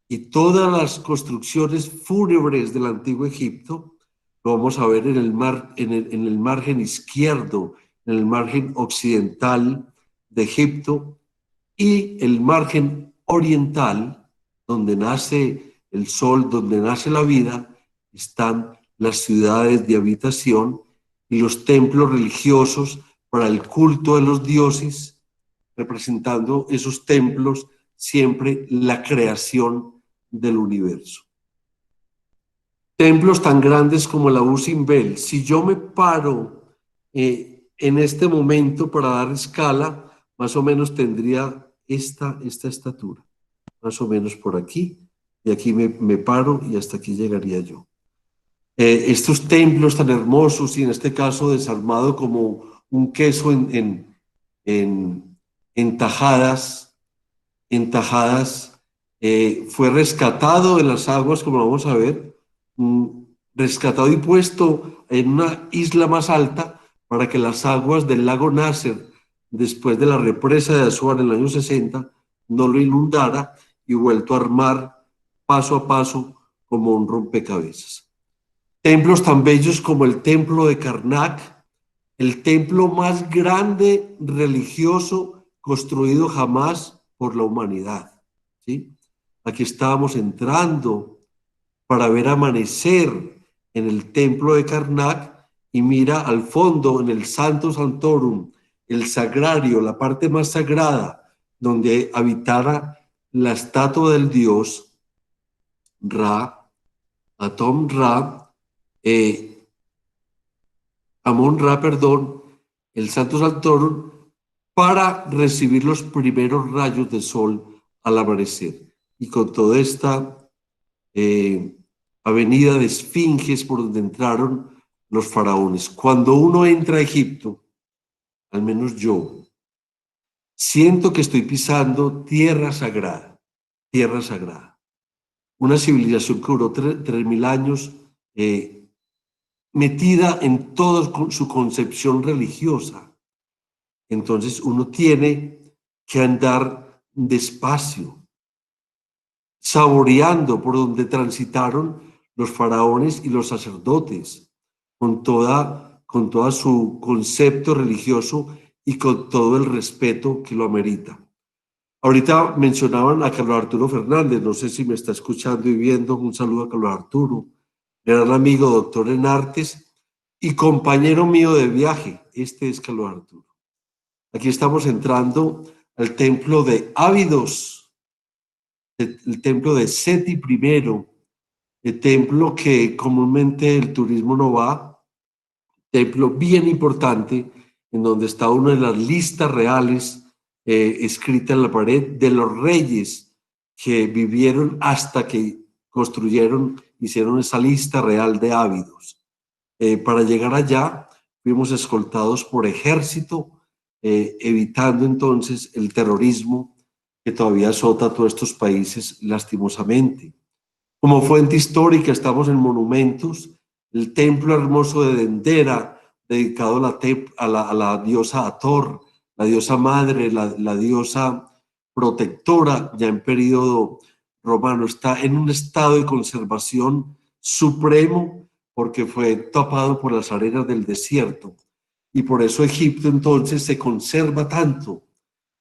y todas las construcciones fúnebres del antiguo Egipto lo vamos a ver en el margen izquierdo, en el margen occidental de Egipto, y el margen oriental, donde nace el sol, donde nace la vida, están las ciudades de habitación y los templos religiosos para el culto de los dioses, representando esos templos siempre la creación del universo. Templos tan grandes como el Abu Simbel. Si yo me paro en este momento para dar escala, más o menos tendría esta estatura, más o menos por aquí, y aquí me paro y hasta aquí llegaría yo. Estos templos tan hermosos y en este caso desarmado como un queso en tajadas, fue rescatado de las aguas, como vamos a ver, rescatado y puesto en una isla más alta para que las aguas del lago Nasser, después de la represa de Asuán en el año 60, no lo inundara, y vuelto a armar paso a paso como un rompecabezas. Templos tan bellos como el templo de Karnak, el templo más grande religioso construido jamás por la humanidad, ¿sí? Aquí estábamos entrando para ver amanecer en el templo de Karnak, y mira al fondo en el Santo Santorum, el sagrario, la parte más sagrada, donde habitara la estatua del dios Ra, Amón-Ra, perdón, el Santo Santorum, para recibir los primeros rayos de sol al amanecer. Y con toda esta avenida de esfinges por donde entraron los faraones. Cuando uno entra a Egipto, al menos yo, siento que estoy pisando tierra sagrada, tierra sagrada. Una civilización que duró 3.000 años metida en toda su concepción religiosa. Entonces uno tiene que andar despacio, saboreando por donde transitaron los faraones y los sacerdotes, con toda su concepto religioso y con todo el respeto que lo amerita. Ahorita mencionaban a Carlos Arturo Fernández, no sé si me está escuchando y viendo, un saludo a Carlos Arturo, gran amigo, doctor en artes y compañero mío de viaje. Este es Carlos Arturo. Aquí estamos entrando al templo de Ábidos, el templo de Seti I, el templo que comúnmente el turismo no va, templo bien importante, en donde está una de las listas reales escrita en la pared de los reyes que vivieron hasta que hicieron esa lista real de Ábidos. Para llegar allá fuimos escoltados por ejército, evitando entonces el terrorismo que todavía azota a todos estos países lastimosamente. Como fuente histórica estamos en monumentos, el templo hermoso de Dendera, dedicado a la diosa Hathor, la diosa madre, la diosa protectora, ya en periodo romano, está en un estado de conservación supremo porque fue tapado por las arenas del desierto. Y por eso Egipto entonces se conserva tanto,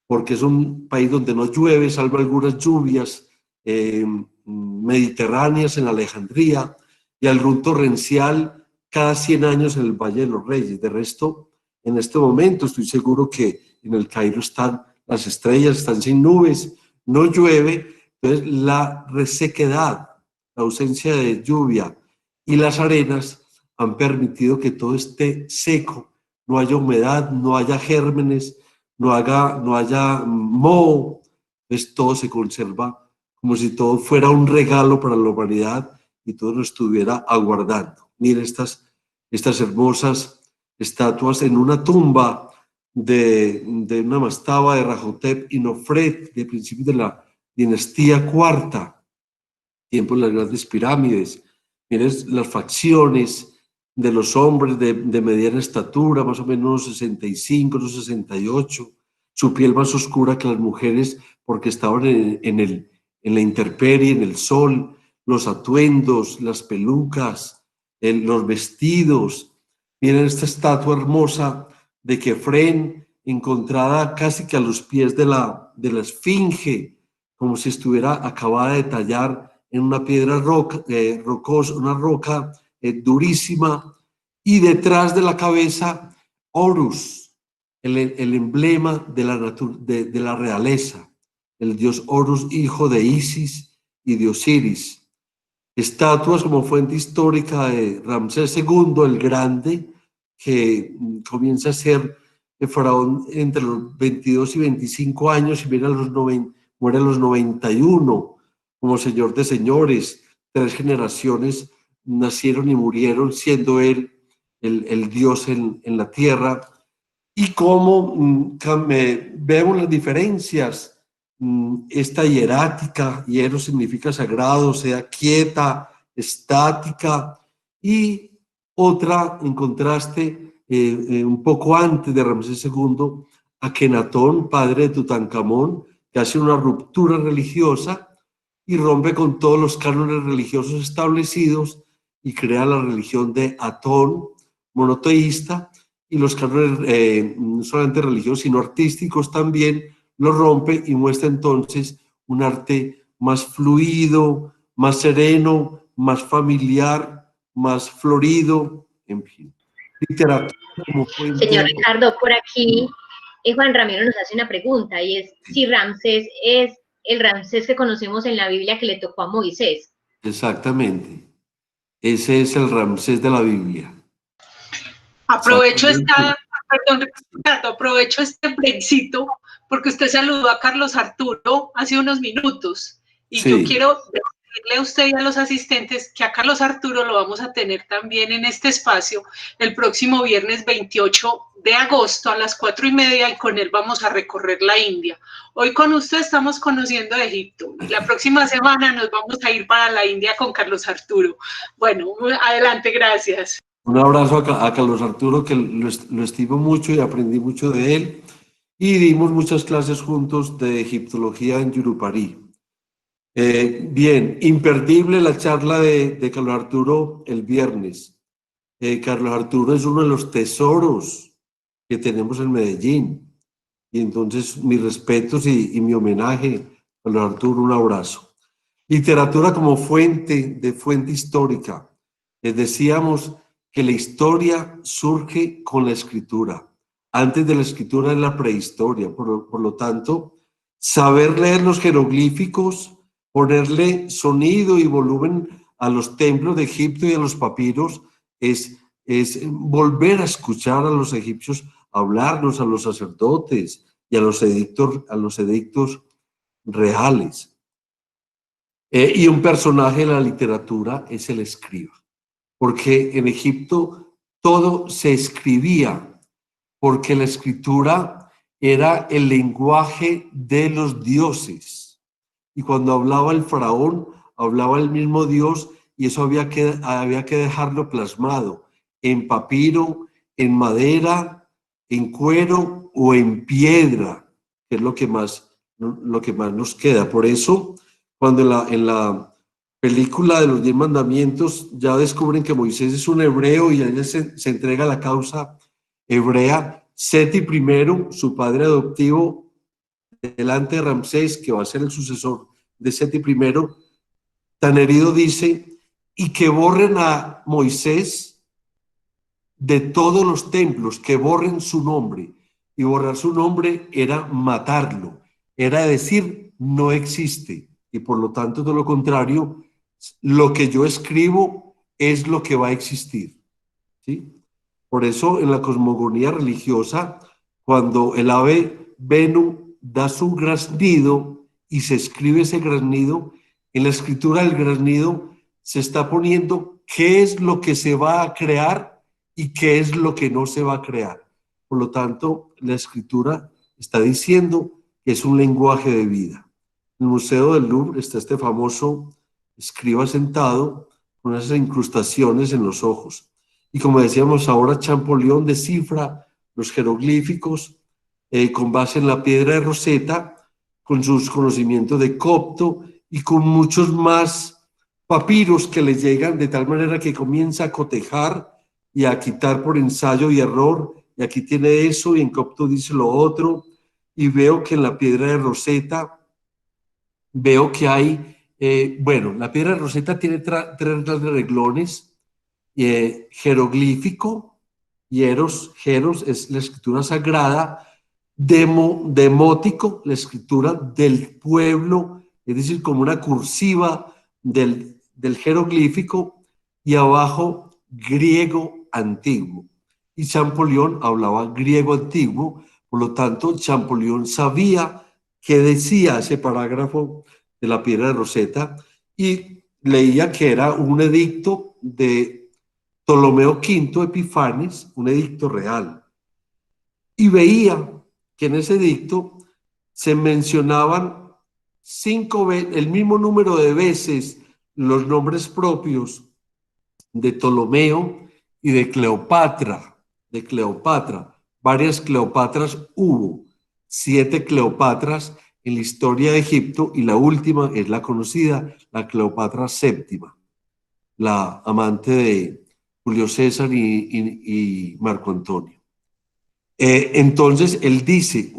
porque es un país donde no llueve, salvo algunas lluvias mediterráneas en Alejandría y algún torrencial cada 100 años en el Valle de los Reyes. De resto, en este momento estoy seguro que en el Cairo están las estrellas, están sin nubes, no llueve, entonces la resequedad, la ausencia de lluvia y las arenas han permitido que todo esté seco, no haya humedad, no haya gérmenes, no haya moho, entonces todo se conserva como si todo fuera un regalo para la humanidad y todo lo estuviera aguardando. Miren estas hermosas estatuas en una tumba de una mastaba de Rahotep y Nofret, de principios de la dinastía cuarta, tiempo de las grandes pirámides. Miren las facciones de los hombres de mediana estatura, más o menos unos 65, unos 68, su piel más oscura que las mujeres porque estaban en la intemperie, en el sol, los atuendos, las pelucas, los vestidos. Miren esta estatua hermosa de Kefren, encontrada casi que a los pies de la esfinge, como si estuviera acabada de tallar en una piedra rocosa, una roca durísima, y detrás de la cabeza Horus, el emblema de la realeza, el dios Horus, hijo de Isis y de Osiris. Estatuas como fuente histórica de Ramsés II el Grande, que comienza a ser el faraón entre los 22 y 25 años y muere a los 91 como señor de señores. 3 generaciones nacieron y murieron siendo él el dios en la tierra. Y cómo vemos las diferencias. Esta hierática, hiero significa sagrado, sea quieta, estática, y otra en contraste un poco antes de Ramsés II, Akenatón, padre de Tutankamón, que hace una ruptura religiosa y rompe con todos los cánones religiosos establecidos y crea la religión de Atón, monoteísta, y los cánones no solamente religiosos sino artísticos también lo rompe y muestra entonces un arte más fluido, más sereno, más familiar, más florido, en fin. Literatura como fuente. Señor Ricardo, por aquí Juan Ramiro nos hace una pregunta y es si Ramsés es el Ramsés que conocemos en la Biblia que le tocó a Moisés. Exactamente. Ese es el Ramsés de la Biblia. Aprovecho aprovecho este brexito porque usted saludó a Carlos Arturo hace unos minutos y sí. Yo quiero decirle a usted y a los asistentes que a Carlos Arturo lo vamos a tener también en este espacio el próximo viernes 28 de agosto a las 4:30 y con él vamos a recorrer la India. Hoy con usted estamos conociendo Egipto y la próxima semana nos vamos a ir para la India con Carlos Arturo. Bueno, adelante, gracias. Un abrazo a Carlos Arturo, que lo estimo mucho y aprendí mucho de él. Y dimos muchas clases juntos de egiptología en Yurupari. Bien, imperdible la charla de Carlos Arturo el viernes. Carlos Arturo es uno de los tesoros que tenemos en Medellín. Y entonces mis respetos y mi homenaje, Carlos Arturo, un abrazo. Literatura como fuente histórica. Decíamos que la historia surge con la escritura. Antes de la escritura es la prehistoria. Por lo tanto, saber leer los jeroglíficos, ponerle sonido y volumen a los templos de Egipto y a los papiros es volver a escuchar a los egipcios hablarnos, a los sacerdotes y a los edictos reales. Y un personaje de la literatura es el escriba, porque en Egipto todo se escribía, porque la escritura era el lenguaje de los dioses. Y cuando hablaba el faraón, hablaba el mismo Dios, y eso había que dejarlo plasmado en papiro, en madera, en cuero o en piedra, que es lo que más nos queda. Por eso, cuando en la película de los 10 mandamientos ya descubren que Moisés es un hebreo y a él se entrega la causa hebrea, Seti I, su padre adoptivo, delante de Ramsés, que va a ser el sucesor de Seti I, tan herido dice, y que borren a Moisés de todos los templos, que borren su nombre. Y borrar su nombre era matarlo, era decir, no existe. Y por lo tanto, todo lo contrario, lo que yo escribo es lo que va a existir. ¿Sí? Por eso en la cosmogonía religiosa, cuando el ave Venu da su graznido y se escribe ese graznido, en la escritura del graznido se está poniendo qué es lo que se va a crear y qué es lo que no se va a crear. Por lo tanto, la escritura está diciendo que es un lenguaje de vida. En el Museo del Louvre está este famoso escriba sentado con esas incrustaciones en los ojos. Y como decíamos ahora, Champollion descifra los jeroglíficos con base en la piedra de Rosetta, con sus conocimientos de copto y con muchos más papiros que le llegan, de tal manera que comienza a cotejar y a quitar por ensayo y error. Y aquí tiene eso y en copto dice lo otro. Y veo que en la piedra de Rosetta, veo que hay, la piedra de Rosetta tiene tres renglones. Jeroglífico, jeros es la escritura sagrada, demótico, la escritura del pueblo, es decir, como una cursiva del jeroglífico, y abajo griego antiguo. Y Champollion hablaba griego antiguo, por lo tanto Champollion sabía qué decía ese parágrafo de la piedra de Rosetta y leía que era un edicto de Ptolomeo V Epifanes, un edicto real, y veía que en ese edicto se mencionaban el mismo número de veces los nombres propios de Ptolomeo y de Cleopatra. Varias Cleopatras hubo, 7 Cleopatras en la historia de Egipto, y la última es la conocida, la Cleopatra VII, la amante de Julio César y Marco Antonio. Entonces él dice,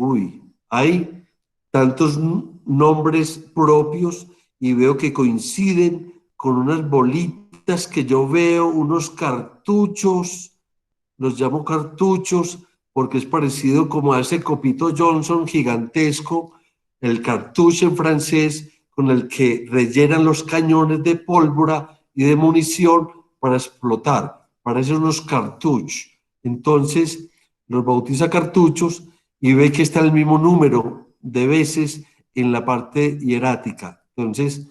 hay tantos nombres propios y veo que coinciden con unas bolitas que yo veo, unos cartuchos, los llamo cartuchos porque es parecido como a ese copito Johnson gigantesco, el cartucho en francés, con el que rellenan los cañones de pólvora y de munición para explotar. Parecen unos cartuchos. Entonces los bautiza cartuchos y ve que está el mismo número de veces en la parte hierática. Entonces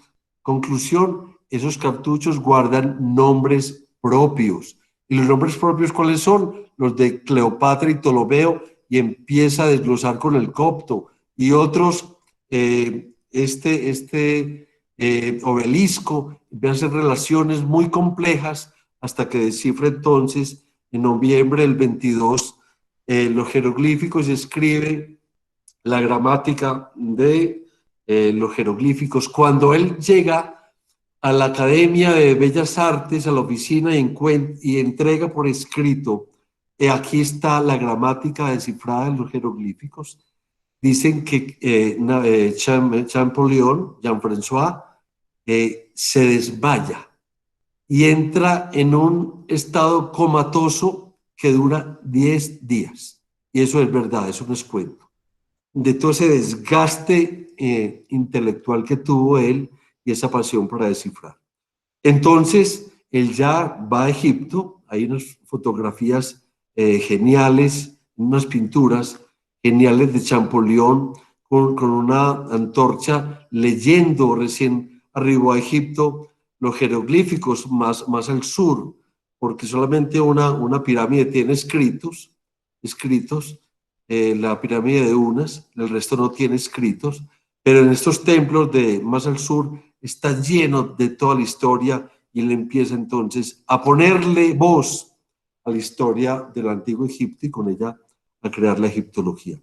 Conclusión, esos cartuchos guardan nombres propios. ¿Y los nombres propios cuáles son? Los de Cleopatra y Ptolomeo, y empieza a desglosar con el copto. Y otros, obelisco, empieza a hacer relaciones muy complejas hasta que descifra entonces, en noviembre del 22, los jeroglíficos y escribe la gramática de los jeroglíficos. Cuando él llega a la Academia de Bellas Artes, a la oficina, y entrega por escrito, aquí está la gramática descifrada de los jeroglíficos. Dicen que Champollion, Jean-François, se desmaya y entra en un estado comatoso que dura 10 días. Y eso es verdad, eso no es cuento. De todo ese desgaste intelectual que tuvo él y esa pasión para descifrar. Entonces, él ya va a Egipto, hay unas fotografías geniales, unas pinturas geniales de Champollion con una antorcha leyendo, recién arribó a Egipto, los jeroglíficos más al sur, porque solamente una pirámide tiene escritos, la pirámide de Unas, el resto no tiene escritos, pero en estos templos de más al sur está lleno de toda la historia, y él empieza entonces a ponerle voz a la historia del antiguo Egipto y con ella a crear la egiptología.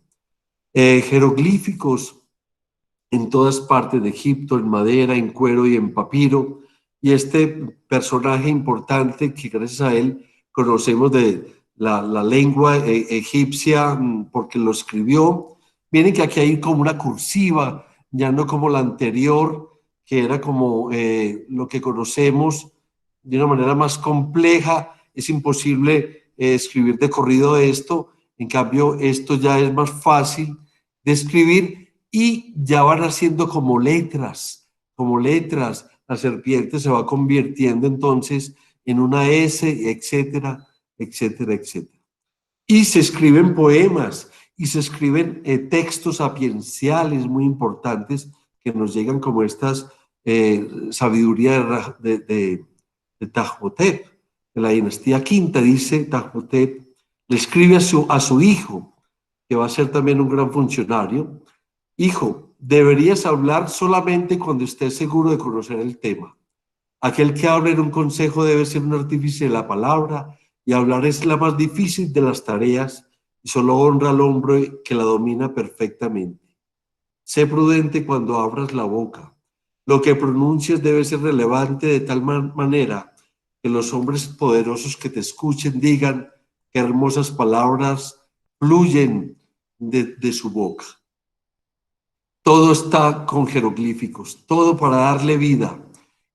Jeroglíficos en todas partes de Egipto, en madera, en cuero y en papiro, y este personaje importante que gracias a él conocemos de la lengua egipcia porque lo escribió. Miren que aquí hay como una cursiva, ya no como la anterior, que era como lo que conocemos de una manera más compleja. Es imposible escribir de corrido esto, en cambio esto ya es más fácil de escribir y ya van haciendo como letras. La serpiente se va convirtiendo entonces en una S, etcétera, etcétera, etcétera. Y se escriben poemas y se escriben textos sapienciales muy importantes que nos llegan como estas sabiduría de Tajhotep, de la dinastía quinta. Dice Tajhotep, le escribe a su hijo, que va a ser también un gran funcionario: hijo, deberías hablar solamente cuando estés seguro de conocer el tema. Aquel que habla en un consejo debe ser un artífice de la palabra, y hablar es la más difícil de las tareas, y solo honra al hombre que la domina perfectamente. Sé prudente cuando abras la boca. Lo que pronuncies debe ser relevante de tal manera que los hombres poderosos que te escuchen digan qué hermosas palabras fluyen de su boca. Todo está con jeroglíficos, todo para darle vida.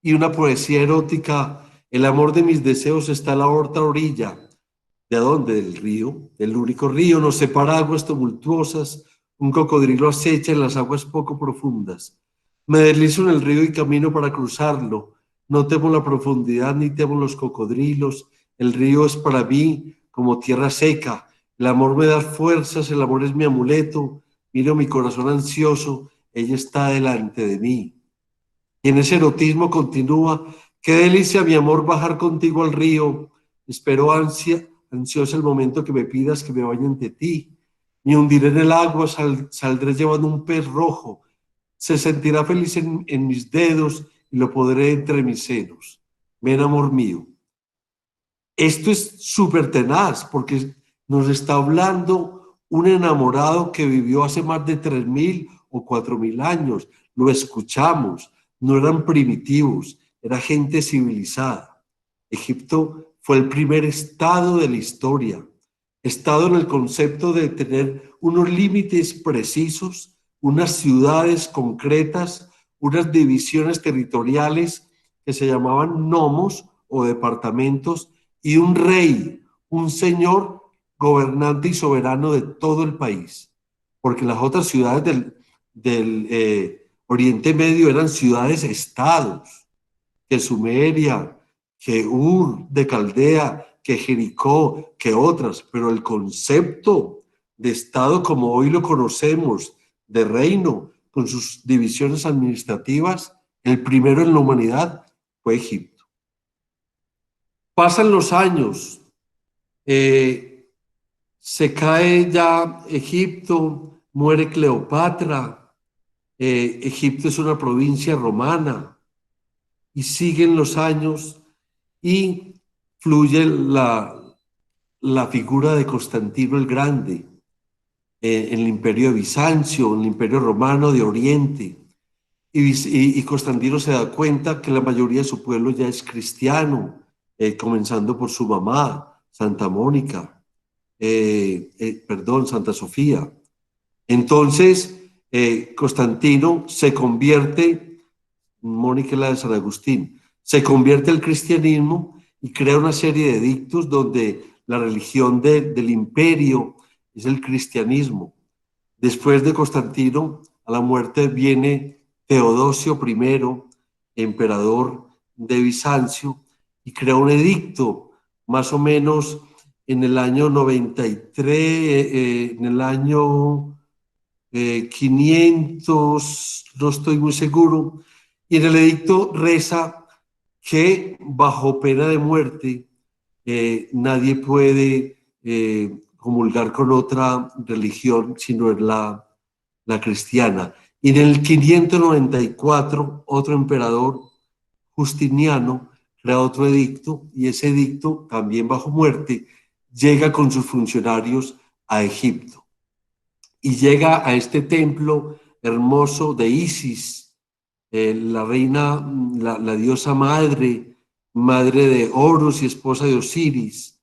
Y una poesía erótica: el amor de mis deseos está a la otra orilla. ¿De dónde? Del río. El único río nos separa aguas tumultuosas. Un cocodrilo acecha en las aguas poco profundas. Me deslizo en el río y camino para cruzarlo. No temo la profundidad ni temo los cocodrilos. El río es para mí como tierra seca. El amor me da fuerzas, el amor es mi amuleto. Miro mi corazón ansioso, ella está delante de mí. Y en ese erotismo continúa: qué delicia, mi amor, bajar contigo al río. Espero ansiosa el momento que me pidas que me bañe ante ti. Me hundiré en el agua, saldré llevando un pez rojo. Se sentirá feliz en mis dedos y lo podré entre mis senos. Ven, amor mío. Esto es súper tenaz porque nos está hablando un enamorado que vivió hace más de 3.000 o 4.000 años. Lo escuchamos, no eran primitivos, era gente civilizada. Egipto fue el primer estado de la historia, estado en el concepto de tener unos límites precisos, unas ciudades concretas, unas divisiones territoriales que se llamaban nomos o departamentos, y un rey, un señor gobernante y soberano de todo el país, porque las otras ciudades del Oriente Medio eran ciudades-estados, que Sumeria, que Ur de Caldea, que Jericó, que otras, pero el concepto de estado como hoy lo conocemos, de reino, con sus divisiones administrativas, El primero en la humanidad fue Egipto. Pasan los años, se cae ya Egipto, muere Cleopatra, Egipto es una provincia romana, y siguen los años y fluye la figura de Constantino el Grande en el imperio de Bizancio, en el imperio romano de Oriente. Y Constantino se da cuenta que la mayoría de su pueblo ya es cristiano, comenzando por su mamá, Santa Mónica, Santa Sofía. Entonces, Constantino se convierte, Mónica la de San Agustín, se convierte al cristianismo y crea una serie de edictos donde la religión del imperio es el cristianismo. Después de Constantino, a la muerte viene Teodosio I, emperador de Bizancio, y crea un edicto más o menos en el año 93, en el año 500, no estoy muy seguro, y en el edicto reza que bajo pena de muerte nadie puede comulgar con otra religión sino es la cristiana. Y en el 594 otro emperador, Justiniano, crea otro edicto, y ese edicto, también bajo muerte, llega con sus funcionarios a Egipto y llega a este templo hermoso de Isis, la reina, la diosa madre de Horus y esposa de Osiris,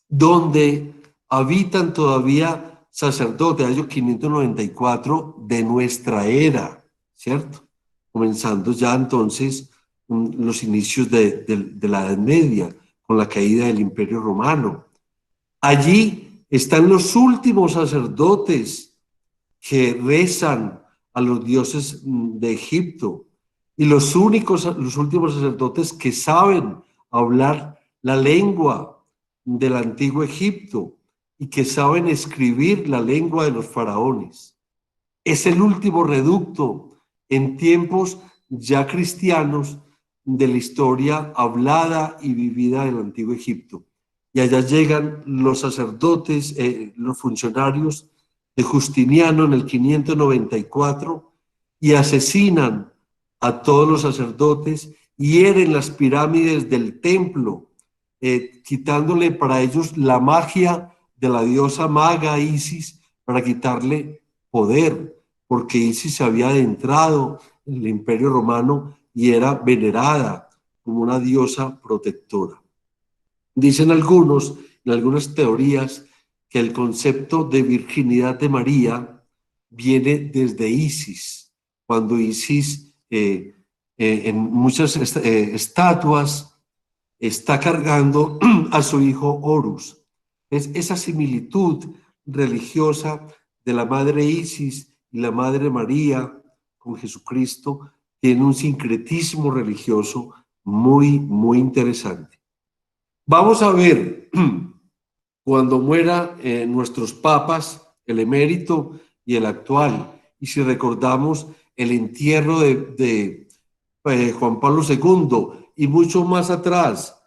donde habitan todavía sacerdotes, año 594 de nuestra era, ¿cierto? Comenzando ya entonces los inicios de la Edad Media, con la caída del Imperio Romano. Allí están los últimos sacerdotes que rezan a los dioses de Egipto y los últimos sacerdotes que saben hablar la lengua del antiguo Egipto y que saben escribir la lengua de los faraones. Es el último reducto en tiempos ya cristianos de la historia hablada y vivida del antiguo Egipto. Y allá llegan los sacerdotes, los funcionarios de Justiniano en el 594 y asesinan a todos los sacerdotes, hieren las pirámides del templo, quitándole para ellos la magia de la diosa maga Isis para quitarle poder, porque Isis se había adentrado en el Imperio Romano y era venerada como una diosa protectora. Dicen algunos, en algunas teorías, que el concepto de virginidad de María viene desde Isis, cuando Isis en muchas estatuas está cargando a su hijo Horus. Es esa similitud religiosa de la madre Isis y la madre María con Jesucristo tiene un sincretismo religioso muy, muy interesante. Vamos a ver cuando muera nuestros papas, el emérito y el actual, y si recordamos el entierro de Juan Pablo II y mucho más atrás,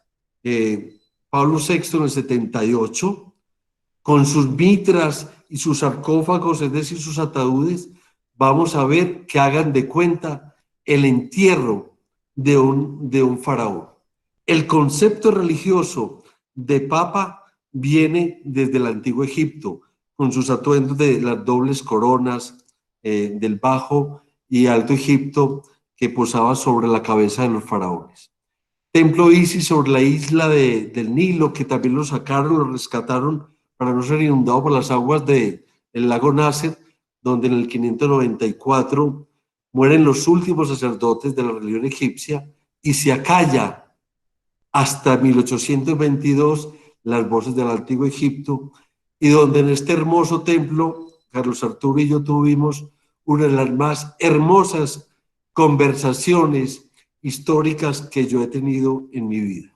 Pablo VI en el 78, con sus mitras y sus sarcófagos, es decir, sus ataúdes, vamos a ver que hagan de cuenta el entierro de un faraón. El concepto religioso de papa viene desde el antiguo Egipto, con sus atuendos de las dobles coronas del Bajo y Alto Egipto que posaba sobre la cabeza de los faraones. Templo Isis sobre la isla del Nilo, que también lo sacaron, lo rescataron para no ser inundado por las aguas del lago Nasser, donde en el 594 mueren los últimos sacerdotes de la religión egipcia y se acalla hasta 1822 las voces del antiguo Egipto, y donde en este hermoso templo, Carlos Arturo y yo tuvimos una de las más hermosas conversaciones históricas que yo he tenido en mi vida.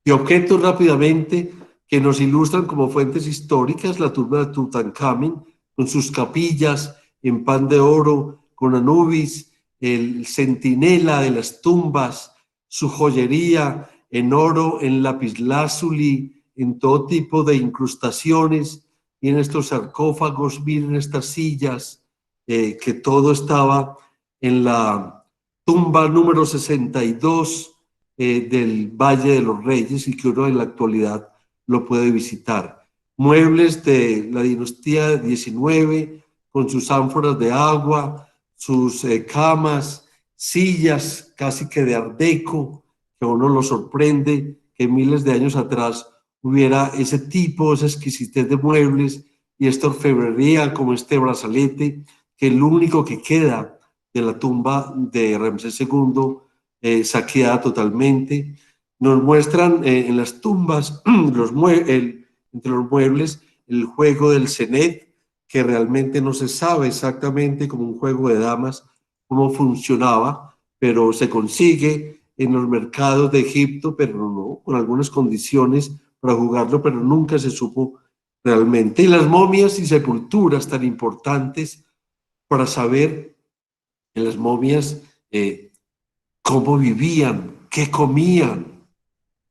Y objetos rápidamente que nos ilustran como fuentes históricas: la tumba de Tutankamón, con sus capillas en pan de oro, con Anubis, el centinela de las tumbas, su joyería en oro, en lapislázuli, en todo tipo de incrustaciones, y en estos sarcófagos, miren estas sillas, que todo estaba en la tumba número 62 del Valle de los Reyes, y que uno en la actualidad lo puede visitar. Muebles de la dinastía 19, con sus ánforas de agua, sus camas, sillas casi que de art deco, que a uno lo sorprende que miles de años atrás hubiera ese tipo, esa exquisitez de muebles y esta orfebrería como este brazalete, que es lo único que queda de la tumba de Ramsés II, saqueada totalmente. Nos muestran en las tumbas, entre los muebles, el juego del cenet, que realmente no se sabe exactamente, como un juego de damas, cómo funcionaba, pero se consigue en los mercados de Egipto, pero no, con algunas condiciones para jugarlo, pero nunca se supo realmente. Y las momias y sepulturas tan importantes para saber en las momias cómo vivían, qué comían,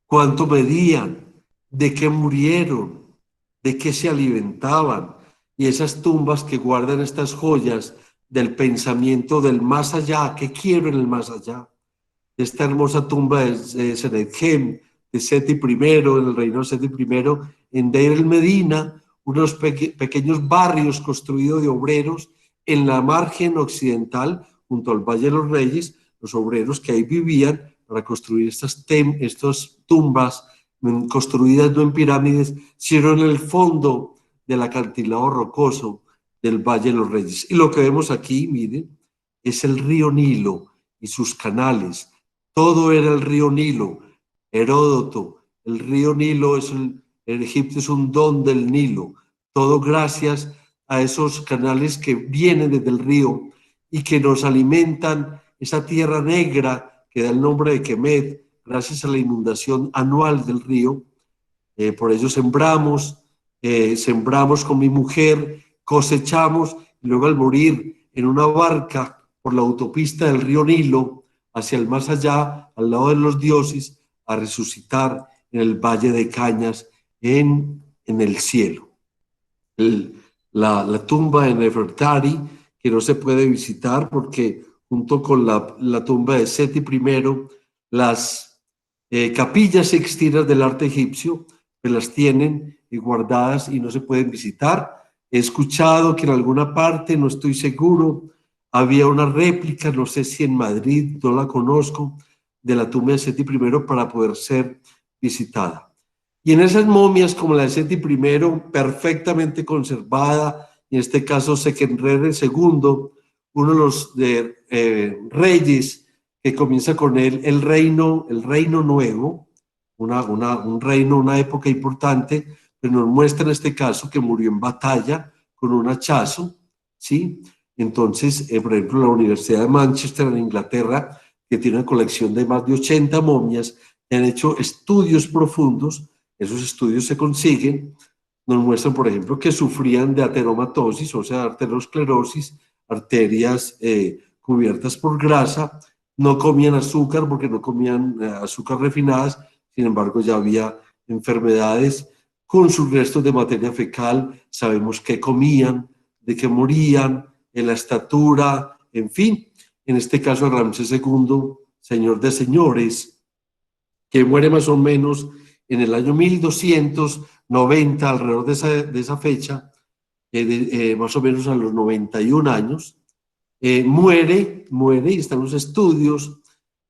cuánto medían, de qué murieron, de qué se alimentaban, y esas tumbas que guardan estas joyas del pensamiento del más allá, ¿qué quiero en el más allá? Esta hermosa tumba de Senetjem, de Seti I, en el reino de Seti I, en Deir el Medina, unos pequeños barrios construidos de obreros en la margen occidental, junto al Valle de los Reyes, los obreros que ahí vivían para construir estas tumbas construidas no en pirámides, sino en el fondo del acantilado rocoso del Valle de los Reyes. Y lo que vemos aquí, miren, es el río Nilo y sus canales. Todo era el río Nilo. Heródoto, el río Nilo en Egipto es un don del Nilo. Todo gracias a esos canales que vienen desde el río y que nos alimentan esa tierra negra que da el nombre de Kemet, gracias a la inundación anual del río. Por ello sembramos con mi mujer, cosechamos, y luego al morir en una barca por la autopista del río Nilo, hacia el más allá, al lado de los dioses, a resucitar en el Valle de Cañas, en el cielo. La tumba de Nefertari, que no se puede visitar porque junto con la tumba de Seti I, las capillas sixtinas del arte egipcio, pues las tienen guardadas y no se pueden visitar. He escuchado que en alguna parte, no estoy seguro, había una réplica, no sé si en Madrid, no la conozco, de la tumba de Seti I para poder ser visitada. Y en esas momias, como la de Seti I, perfectamente conservada, en este caso Seqenenre II, uno de los reyes que comienza con él el reino nuevo, un reino, una época importante, pero nos muestra en este caso que murió en batalla con un hachazo, ¿sí? Entonces, por ejemplo, la Universidad de Manchester en Inglaterra, que tiene una colección de más de 80 momias, han hecho estudios profundos. Esos estudios se consiguen, nos muestran, por ejemplo, que sufrían de ateromatosis, o sea, arteriosclerosis, arterias cubiertas por grasa, no comían azúcar porque no comían azúcar refinadas, sin embargo ya había enfermedades con sus restos de materia fecal, sabemos qué comían, de qué morían, en la estatura, en fin, en este caso Ramsés II, señor de señores, que muere más o menos en el año 1290, alrededor de esa fecha, más o menos a los 91 años, muere y están los estudios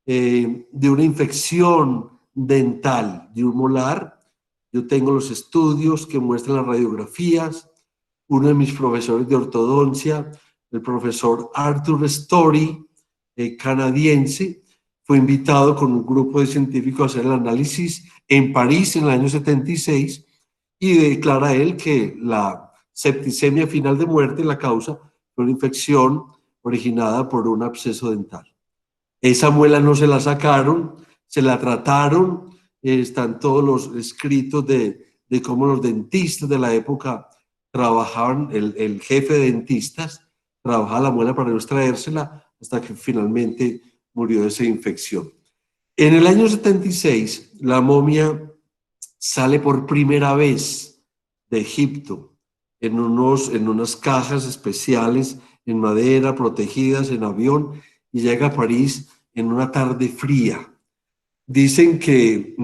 de una infección dental de un molar. Yo tengo los estudios que muestran las radiografías. Uno de mis profesores de ortodoncia, el profesor Arthur Story, canadiense, fue invitado con un grupo de científicos a hacer el análisis en París en el año 76 y declara él que la septicemia final de muerte, la causa, fue una infección originada por un absceso dental. Esa muela no se la sacaron, se la trataron, están todos los escritos de cómo los dentistas de la época trabajaban, el jefe de dentistas, trabajaba la muela para no extraérsela hasta que finalmente murió de esa infección. En el año 76, la momia sale por primera vez de Egipto en unas cajas especiales en madera, protegidas en avión, y llega a París en una tarde fría. Dicen que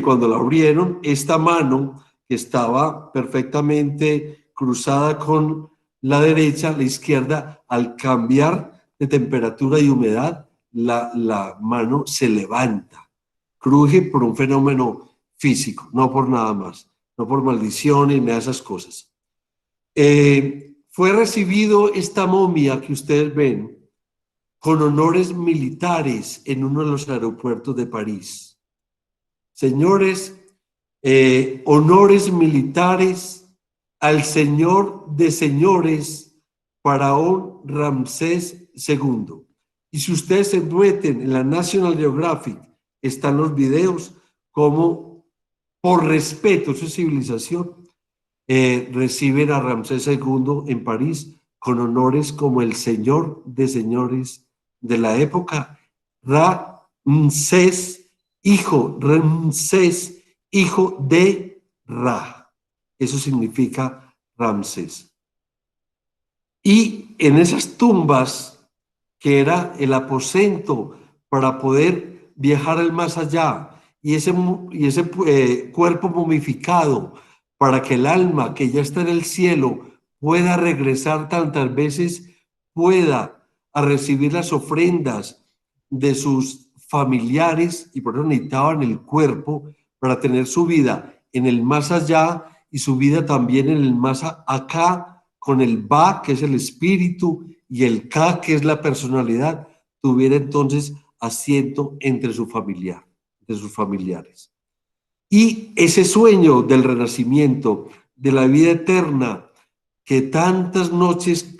cuando la abrieron, esta mano que estaba perfectamente cruzada con la derecha, la izquierda, al cambiar de temperatura y humedad, la mano se levanta, cruje por un fenómeno físico, no por nada más, no por maldiciones ni esas cosas. Fue recibido esta momia que ustedes ven con honores militares en uno de los aeropuertos de París. Señores, honores militares al señor de señores, faraón Ramsés II. Y si ustedes se meten en la National Geographic, están los videos como, por respeto a su civilización, reciben a Ramsés II en París con honores como el señor de señores de la época, Ramsés, hijo de Ra. Eso significa Ramsés. Y en esas tumbas, que era el aposento para poder viajar al más allá, y ese cuerpo momificado, para que el alma que ya está en el cielo pueda regresar tantas veces pueda a recibir las ofrendas de sus familiares, y por eso necesitaban el cuerpo para tener su vida en el más allá y su vida también en el más acá, con el Ba, que es el espíritu, y el Ka, que es la personalidad, tuviera entonces asiento entre sus familiares. Y ese sueño del renacimiento, de la vida eterna, que tantas noches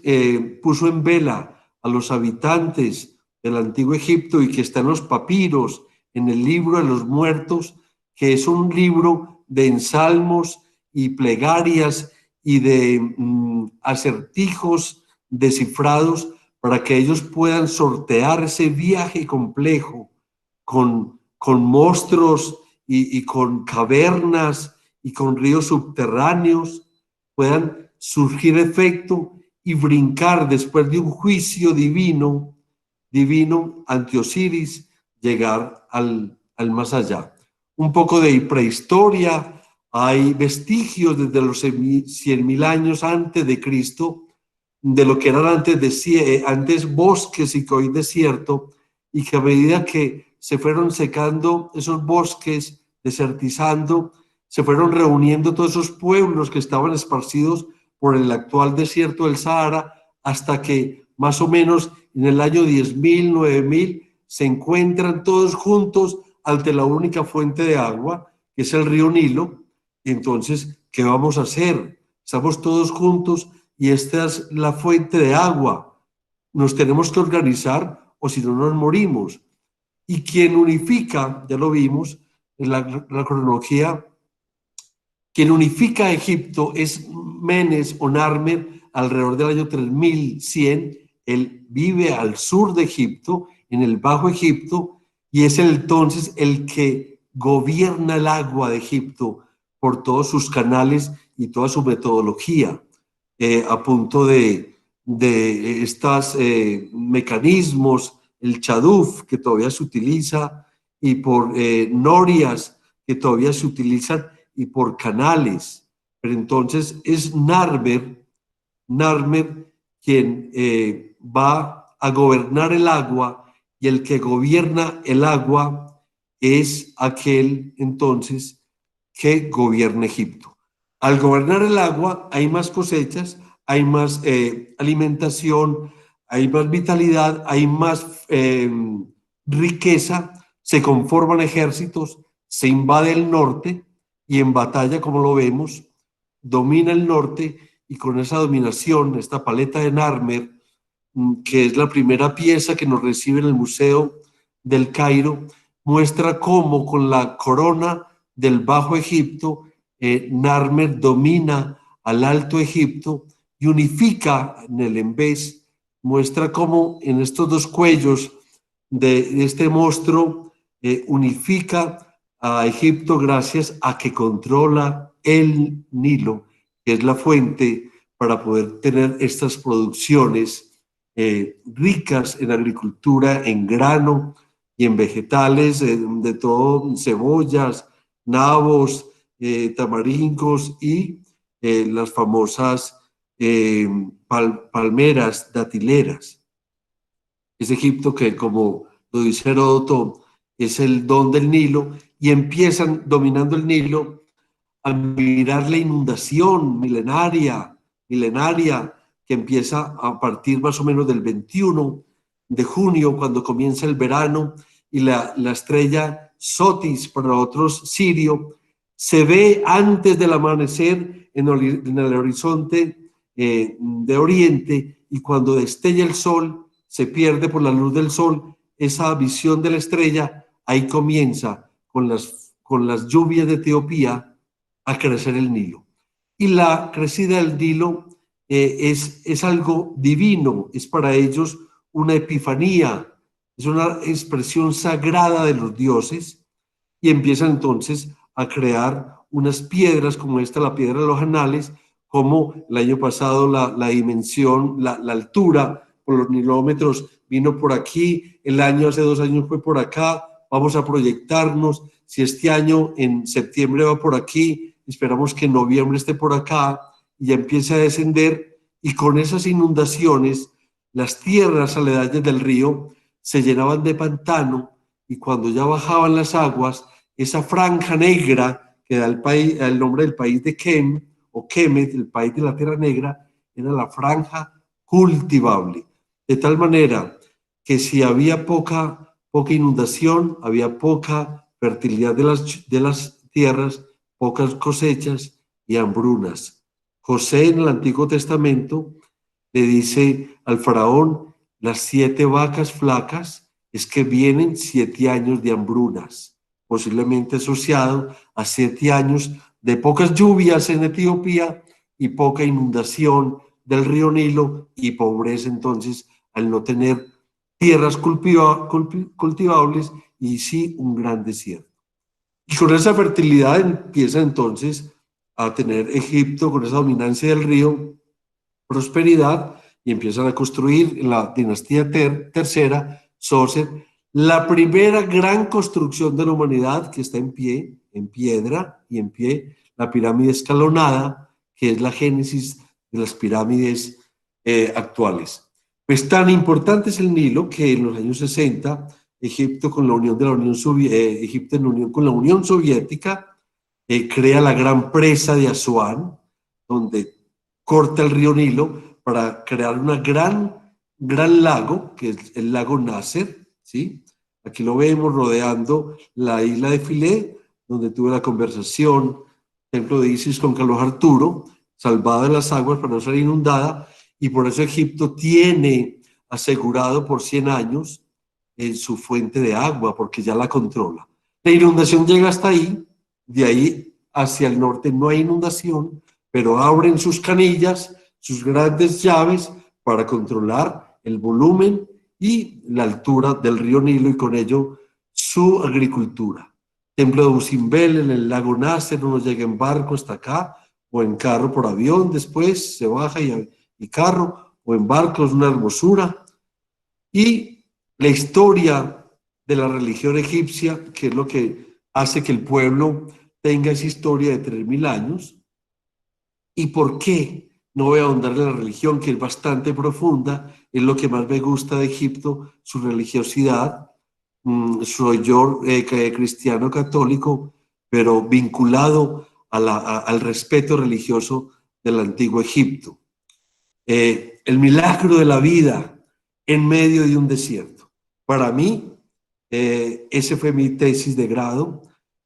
puso en vela a los habitantes del antiguo Egipto y que está en los papiros, en el libro de los muertos, que es un libro de ensalmos y plegarias y de acertijos descifrados para que ellos puedan sortear ese viaje complejo con monstruos y con cavernas y con ríos subterráneos, puedan surgir efecto y brincar después de un juicio divino ante Osiris, llegar al más allá. Un poco de prehistoria, hay vestigios desde los 100.000 años antes de Cristo, de lo que eran antes bosques y que hoy desierto, y que a medida que se fueron secando esos bosques, desertizando, se fueron reuniendo todos esos pueblos que estaban esparcidos por el actual desierto del Sahara, hasta que más o menos en el año 10.000, 9.000, se encuentran todos juntos ante la única fuente de agua, que es el río Nilo. Entonces, ¿qué vamos a hacer? Estamos todos juntos y esta es la fuente de agua. Nos tenemos que organizar o si no nos morimos. Y quien unifica, ya lo vimos en la cronología, quien unifica a Egipto es Menes o Narmer alrededor del año 3100. Él vive al sur de Egipto, en el Bajo Egipto, y es entonces el que gobierna el agua de Egipto por todos sus canales y toda su metodología, a punto de estos mecanismos, el chaduf, que todavía se utiliza, y por norias, que todavía se utilizan, y por canales. Pero entonces es Narmer quien va a gobernar el agua, y el que gobierna el agua es aquel entonces que gobierna Egipto. Al gobernar el agua hay más cosechas, hay más alimentación, hay más vitalidad, hay más riqueza, se conforman ejércitos, se invade el norte y en batalla, como lo vemos, domina el norte, y con esa dominación, esta paleta de Narmer, que es la primera pieza que nos recibe en el Museo del Cairo, muestra cómo con la corona del Bajo Egipto, Narmer domina al Alto Egipto, y unifica en el Embés, muestra cómo en estos dos cuellos de este monstruo unifica a Egipto gracias a que controla el Nilo, que es la fuente para poder tener estas producciones ricas en agricultura, en grano y en vegetales, de todo, cebollas, nabos, tamaringos y las famosas palmeras datileras. Es Egipto que, como lo dice Heródoto, es el don del Nilo, y empiezan dominando el Nilo a mirar la inundación milenaria que empieza a partir más o menos del 21 de junio, cuando comienza el verano, y la estrella Sotis, para otros Sirio, se ve antes del amanecer en el horizonte de oriente, y cuando destella el sol, se pierde por la luz del sol esa visión de la estrella. Ahí comienza con las lluvias de Etiopía a crecer el Nilo. Y la crecida del Nilo es algo divino, es para ellos una epifanía, es una expresión sagrada de los dioses, y empiezan entonces a crear unas piedras como esta, la piedra de los anales, como el año pasado la dimensión, la altura por los nilómetros vino por aquí, hace 2 años fue por acá, vamos a proyectarnos, si este año en septiembre va por aquí, esperamos que en noviembre esté por acá, y ya empiece a descender, y con esas inundaciones, las tierras aledañas del río se llenaban de pantano, y cuando ya bajaban las aguas, esa franja negra que da el nombre del país de Kem, o Kemet, el país de la tierra negra, era la franja cultivable. De tal manera que si había poca inundación, había poca fertilidad de las tierras, pocas cosechas y hambrunas. José en el Antiguo Testamento le dice al faraón: las 7 vacas flacas es que vienen 7 años de hambrunas, posiblemente asociado a 7 años de pocas lluvias en Etiopía y poca inundación del río Nilo, y pobreza entonces al no tener tierras cultivables, y sí un gran desierto. Y con esa fertilidad empieza entonces a tener Egipto, con esa dominancia del río, prosperidad, y empiezan a construir en la dinastía tercera, Sócer, la primera gran construcción de la humanidad que está en pie, en piedra y en pie, la pirámide escalonada, que es la génesis de las pirámides actuales. Pues tan importante es el Nilo que en los años 60, Egipto en unión con la Unión Soviética crea la gran presa de Asuán, donde corta el río Nilo para crear una gran lago, que es el lago Nasser, ¿sí? Aquí lo vemos rodeando la isla de Filé, donde tuve la conversación, templo de Isis con Carlos Arturo, salvada de las aguas para no ser inundada, y por eso Egipto tiene asegurado por 100 años su fuente de agua, porque ya la controla. La inundación llega hasta ahí, de ahí hacia el norte no hay inundación, pero abren sus canillas, sus grandes llaves para controlar el volumen y la altura del río Nilo, y con ello su agricultura. Templo de Usimbel en el lago Nasser, uno llega en barco hasta acá, o en carro por avión, después se baja y carro, o en barco, es una hermosura. Y la historia de la religión egipcia, que es lo que hace que el pueblo tenga esa historia de 3000 años. ¿Y por qué? No voy a ahondar en la religión, que es bastante profunda, es lo que más me gusta de Egipto, su religiosidad. Soy yo cristiano católico, pero vinculado al respeto religioso del antiguo Egipto. El milagro de la vida en medio de un desierto. Para mí, ese fue mi tesis de grado,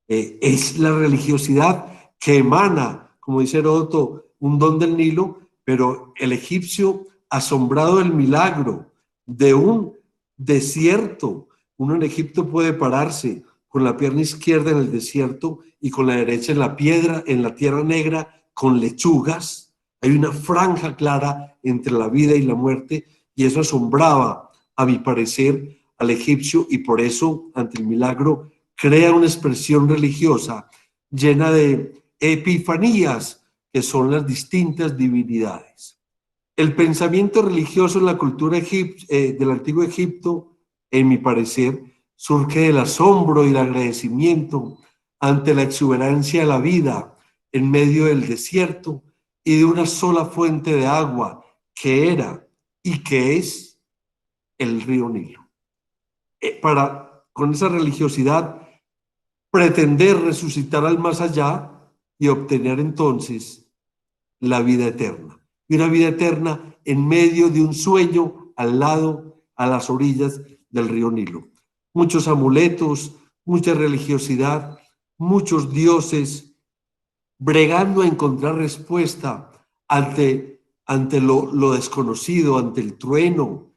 es la religiosidad que emana, como dice Heródoto, un don del Nilo, pero el egipcio, asombrado del milagro de un desierto. Uno en Egipto puede pararse con la pierna izquierda en el desierto y con la derecha en la piedra, en la tierra negra, con lechugas. Hay una franja clara entre la vida y la muerte, y eso asombraba, a mi parecer, al egipcio, y por eso, ante el milagro, crea una expresión religiosa llena de epifanías, que son las distintas divinidades. El pensamiento religioso en la cultura del Antiguo Egipto, en mi parecer, surge del asombro y el agradecimiento ante la exuberancia de la vida en medio del desierto y de una sola fuente de agua que era y que es el río Nilo. Con esa religiosidad, pretender resucitar al más allá y obtener entonces la vida eterna. Y una vida eterna en medio de un sueño al lado, a las orillas del río Nilo. Muchos amuletos, mucha religiosidad, muchos dioses bregando a encontrar respuesta ante lo desconocido, ante el trueno,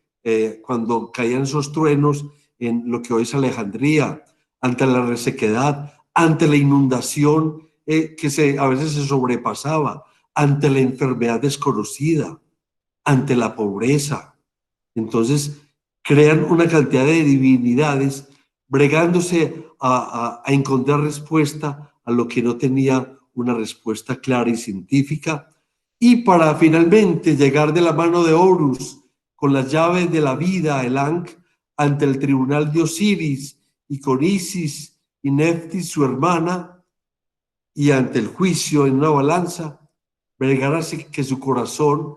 cuando caían esos truenos en lo que hoy es Alejandría, ante la resequedad, ante la inundación que a veces se sobrepasaba, ante la enfermedad desconocida, ante la pobreza. Entonces crean una cantidad de divinidades bregándose a encontrar respuesta a lo que no tenía una respuesta clara y científica, y para finalmente llegar de la mano de Horus con las llaves de la vida, el Ankh, ante el tribunal de Osiris y con Isis y Neftis, su hermana, y ante el juicio en una balanza, bregar así que su corazón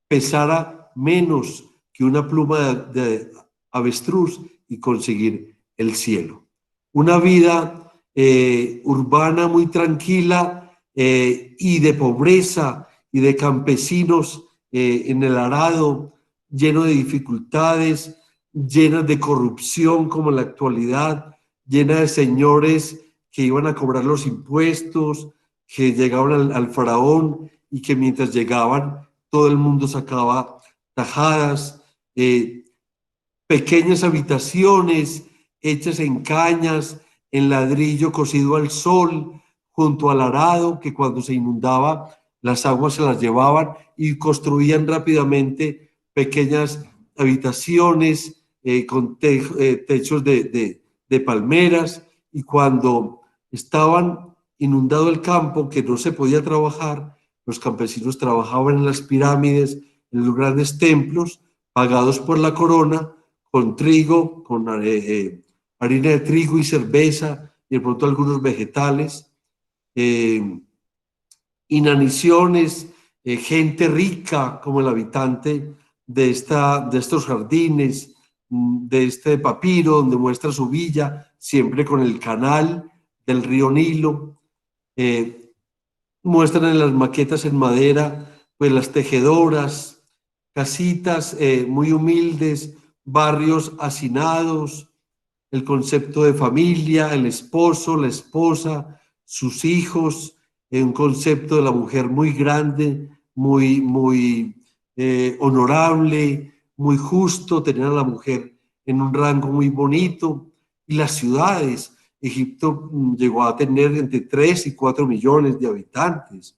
pesara menos que una pluma de avestruz y conseguir el cielo. Una vida urbana muy tranquila y de pobreza y de campesinos en el arado, lleno de dificultades, llenas de corrupción como en la actualidad, llena de señores que iban a cobrar los impuestos, que llegaban al faraón y que mientras llegaban todo el mundo sacaba tajadas, pequeñas habitaciones hechas en cañas, en ladrillo cocido al sol, junto al arado, que cuando se inundaba las aguas se las llevaban, y construían rápidamente pequeñas habitaciones con techos de palmeras, y cuando estaban inundado el campo, que no se podía trabajar, los campesinos trabajaban en las pirámides, en los grandes templos, pagados por la corona, con trigo, con harina de trigo y cerveza, y de pronto algunos vegetales, inaniciones, gente rica como el habitante de estos jardines, de este papiro donde muestra su villa, siempre con el canal del río Nilo. Muestran en las maquetas en madera pues las tejedoras, casitas muy humildes, barrios hacinados, el concepto de familia, el esposo, la esposa, sus hijos, un concepto de la mujer muy grande, muy honorable, muy justo, tener a la mujer en un rango muy bonito. Y las ciudades, Egipto llegó a tener entre 3 y 4 millones de habitantes.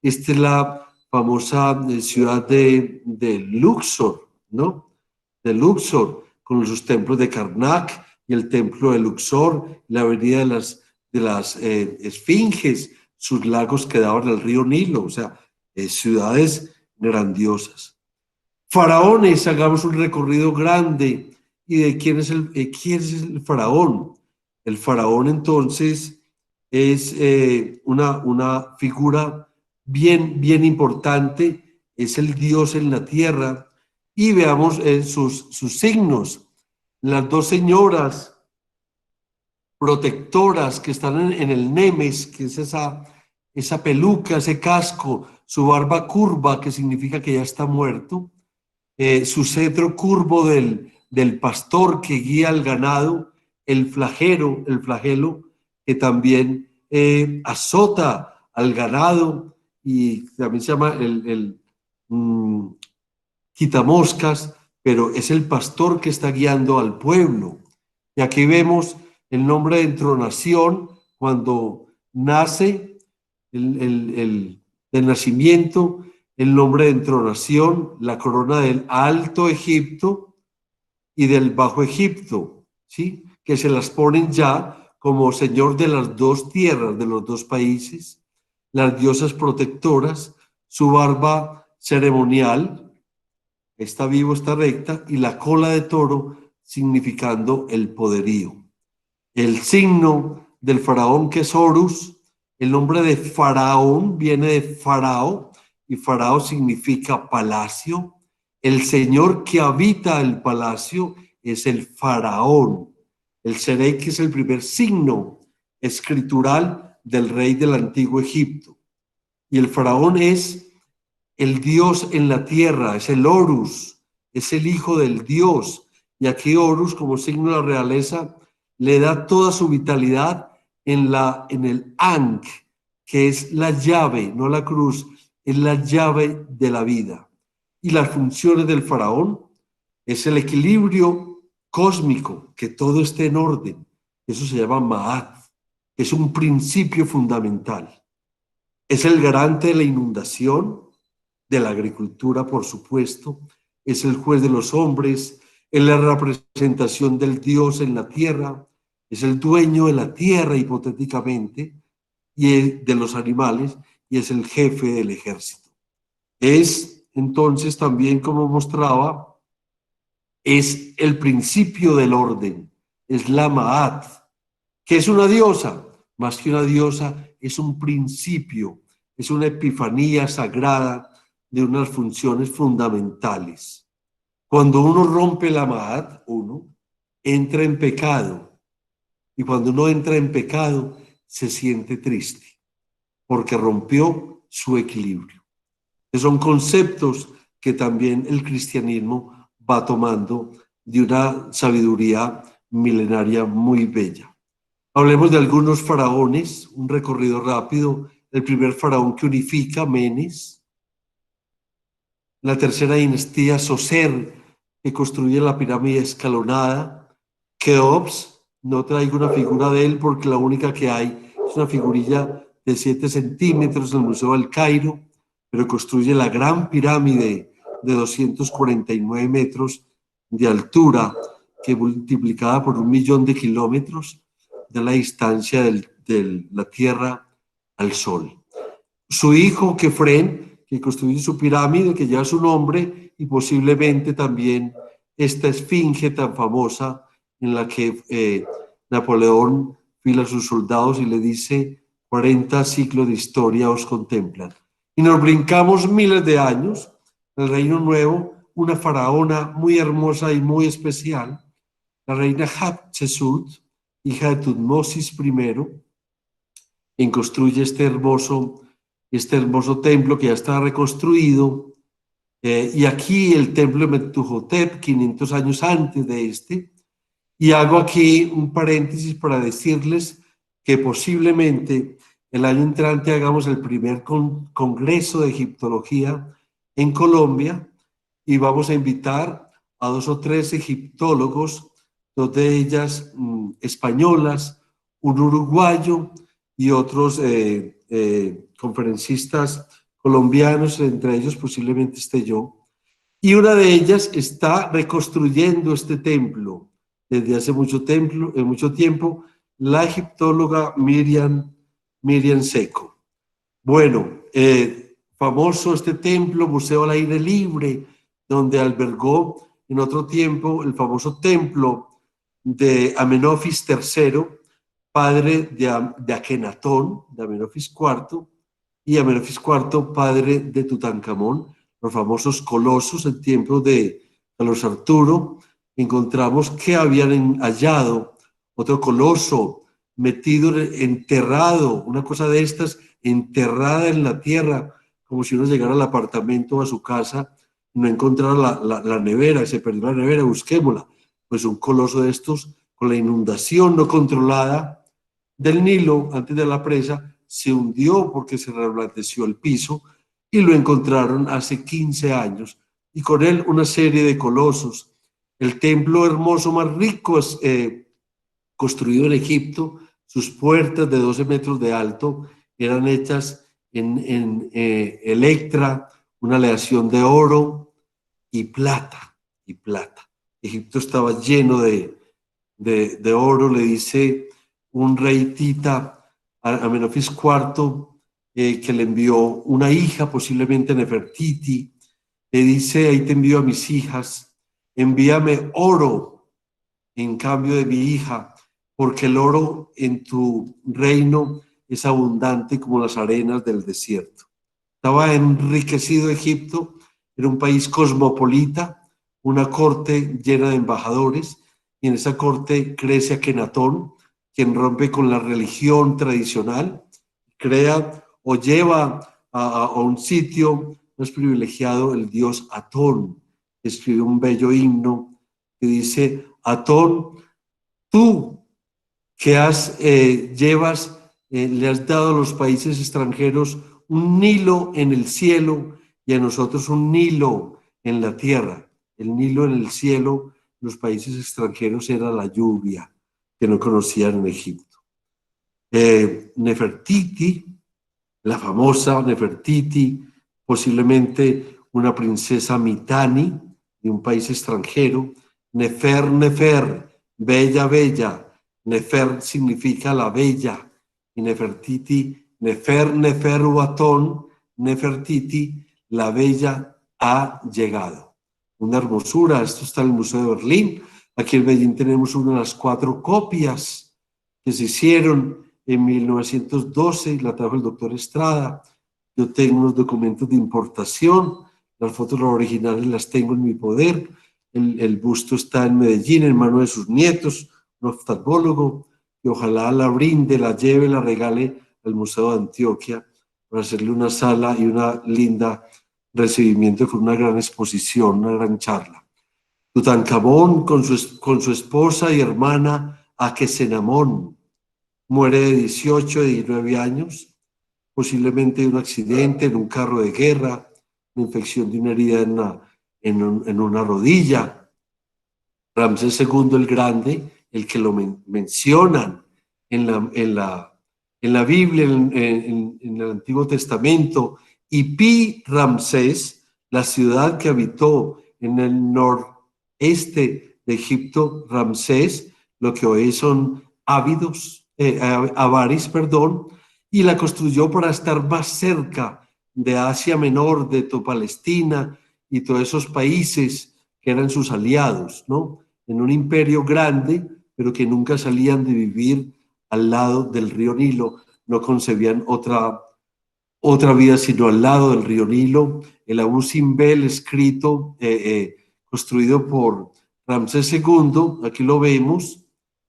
Esta es la famosa ciudad de Luxor, ¿no? De Luxor, con sus templos de Karnak y el templo de Luxor, la avenida de las esfinges, sus lagos que daban al río Nilo, o sea, ciudades grandiosas. Faraones, hagamos un recorrido grande. ¿Y de quién es el faraón? El faraón entonces es una figura bien importante, es el dios en la tierra, y veamos sus signos. Las dos señoras protectoras que están en el Nemes, que es esa peluca, ese casco, su barba curva, que significa que ya está muerto, su cetro curvo del pastor que guía al ganado, el flagelo que también azota al ganado, y también se llama el quitamoscas, pero es el pastor que está guiando al pueblo. Y aquí vemos el nombre de entronación cuando nace, el nacimiento, el nombre de entronación, la corona del Alto Egipto y del Bajo Egipto, ¿sí? Que se las ponen ya como señor de las dos tierras, de los dos países, las diosas protectoras, su barba ceremonial, está vivo, está recta, y la cola de toro significando el poderío. El signo del faraón, que es Horus, el nombre de faraón viene de farao, y farao significa palacio. El señor que habita el palacio es el faraón. El Serey, que es el primer signo escritural del rey del antiguo Egipto. Y el faraón es el Dios en la tierra, es el Horus, es el hijo del Dios. Y aquí Horus, como signo de la realeza, le da toda su vitalidad en el Ankh, que es la llave, no la cruz, es la llave de la vida. Y las funciones del faraón es el equilibrio cósmico, que todo esté en orden. Eso se llama Ma'at, que es un principio fundamental. Es el garante de la inundación, de la agricultura, por supuesto. Es el juez de los hombres, es la representación del Dios en la tierra, es el dueño de la tierra hipotéticamente y de los animales, y es el jefe del ejército. Es entonces también, como mostraba, es el principio del orden, es la Ma'at, que es una diosa, más que una diosa, es un principio, es una epifanía sagrada de unas funciones fundamentales. Cuando uno rompe la Ma'at, uno entra en pecado, y cuando uno entra en pecado, se siente triste, porque rompió su equilibrio. Son conceptos que también el cristianismo va tomando de una sabiduría milenaria muy bella. Hablemos de algunos faraones, un recorrido rápido. El primer faraón que unifica, Menes. La tercera dinastía, Soser, que construye la pirámide escalonada. Keops, no traigo una figura de él porque la única que hay es una figurilla de 7 centímetros en el Museo del Cairo, pero construye la gran pirámide de 249 metros de altura, que multiplicada por 1.000.000 de kilómetros de la distancia de la Tierra al Sol. Su hijo, Kefren, que construye su pirámide, que lleva su nombre, y posiblemente también esta esfinge tan famosa en la que Napoleón fila a sus soldados y le dice: 40 siglos de historia os contemplan. Y nos brincamos miles de años, en el Reino Nuevo, una faraona muy hermosa y muy especial, la reina Hatshepsut, hija de Tutmosis I, quien construye este hermoso templo que ya está reconstruido. Y aquí el templo de Mentuhotep, 500 años antes de este. Y hago aquí un paréntesis para decirles que posiblemente el año entrante hagamos el primer congreso de egiptología en Colombia, y vamos a invitar a 2 o 3 egiptólogos, 2 de ellas españolas, un uruguayo y otros conferencistas colombianos, entre ellos posiblemente esté yo. Y una de ellas está reconstruyendo este templo desde hace mucho tiempo, la egiptóloga Miriam Seco. Bueno, famoso este templo, museo al aire libre, donde albergó en otro tiempo el famoso templo de Amenofis III, padre de Akenatón, de Amenofis IV, y Amenofis IV, padre de Tutankamón, los famosos colosos en tiempos de Carlos Arturo. Encontramos que habían hallado otro coloso metido, enterrado, una cosa de estas, enterrada en la tierra, como si uno llegara al apartamento o a su casa y no encontrara la nevera, se perdió la nevera, busquémosla. Pues un coloso de estos, con la inundación no controlada del Nilo antes de la presa, se hundió porque se reblandeció el piso, y lo encontraron hace 15 años, y con él una serie de colosos. El templo hermoso más rico es construido en Egipto. Sus puertas de 12 metros de alto eran hechas en Electra, una aleación de oro y plata, y plata. Egipto estaba lleno de oro. Le dice un rey Tita a Menofis IV, que le envió una hija, posiblemente Nefertiti. Le dice: ahí te envío a mis hijas, envíame oro en cambio de mi hija, porque el oro en tu reino es abundante como las arenas del desierto. Estaba enriquecido Egipto, era un país cosmopolita, una corte llena de embajadores, y en esa corte crece Akenatón, quien rompe con la religión tradicional, crea o lleva a un sitio más privilegiado el dios Atón. Escribe un bello himno que dice: Atón, tú que le has dado a los países extranjeros un Nilo en el cielo y a nosotros un Nilo en la tierra. El Nilo en el cielo, los países extranjeros, era la lluvia que no conocían en Egipto. Nefertiti, la famosa Nefertiti, posiblemente una princesa Mitanni de un país extranjero. Nefer, Nefer, bella, bella. Nefer significa la bella, y Nefertiti, Nefer, Nefer Uatón, Nefertiti, la bella ha llegado. Una hermosura. Esto está en el Museo de Berlín. Aquí en Medellín tenemos una de las 4 copias que se hicieron en 1912, la trajo el doctor Estrada. Yo tengo unos documentos de importación, las fotos originales las tengo en mi poder. El busto está en Medellín, en manos de sus nietos, un oftalmólogo, y ojalá la brinde, la lleve, la regale al Museo de Antioquia para hacerle una sala y una linda recibimiento con una gran exposición, una gran charla. Tutankamón con su esposa y hermana Akesenamón muere de 18, de 19 años, posiblemente de un accidente en un carro de guerra, una infección de una herida en una rodilla. Ramsés II el Grande, el que lo mencionan en la Biblia, en el Antiguo Testamento, y Pi Ramsés, la ciudad que habitó en el noreste de Egipto, Ramsés, lo que hoy son Avaris, y la construyó para estar más cerca de Asia Menor, de toda Palestina y todos esos países que eran sus aliados, ¿no? En un imperio grande, pero que nunca salían de vivir al lado del río Nilo, no concebían otra vida sino al lado del río Nilo. El Abu Simbel, escrito, construido por Ramsés II, aquí lo vemos,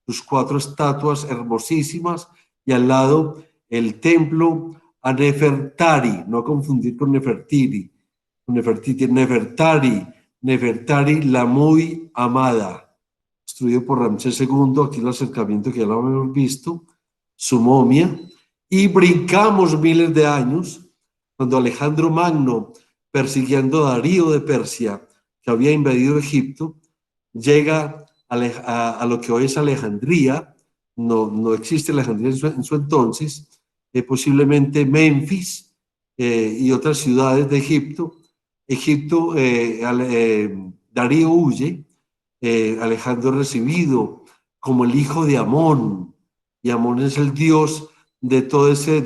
sus 4 estatuas hermosísimas, y al lado el templo a Nefertari, no confundir con Nefertiti, Nefertari, la muy amada, construido por Ramsés II. Aquí el acercamiento que ya lo hemos visto, su momia. Y brincamos miles de años, cuando Alejandro Magno, persiguiendo a Darío de Persia, que había invadido Egipto, llega a lo que hoy es Alejandría. No existe Alejandría en su entonces, posiblemente Memphis y otras ciudades de Egipto. Darío huye, Alejandro es recibido como el hijo de Amón, y Amón es el dios de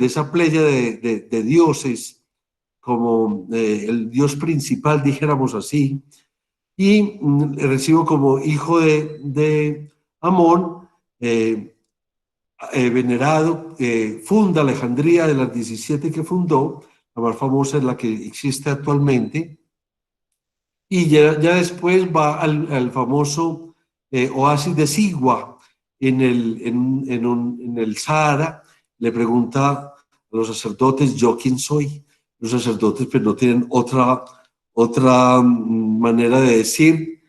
esa playa de dioses, como el dios principal, dijéramos así, y recibo como hijo de Amón, venerado, funda Alejandría. De las 17 que fundó, la más famosa es la que existe actualmente, y ya después va al famoso oasis de Sigua en el Sahara. Le pregunta a los sacerdotes: ¿yo quién soy? Los sacerdotes pues no tienen otra manera de decir: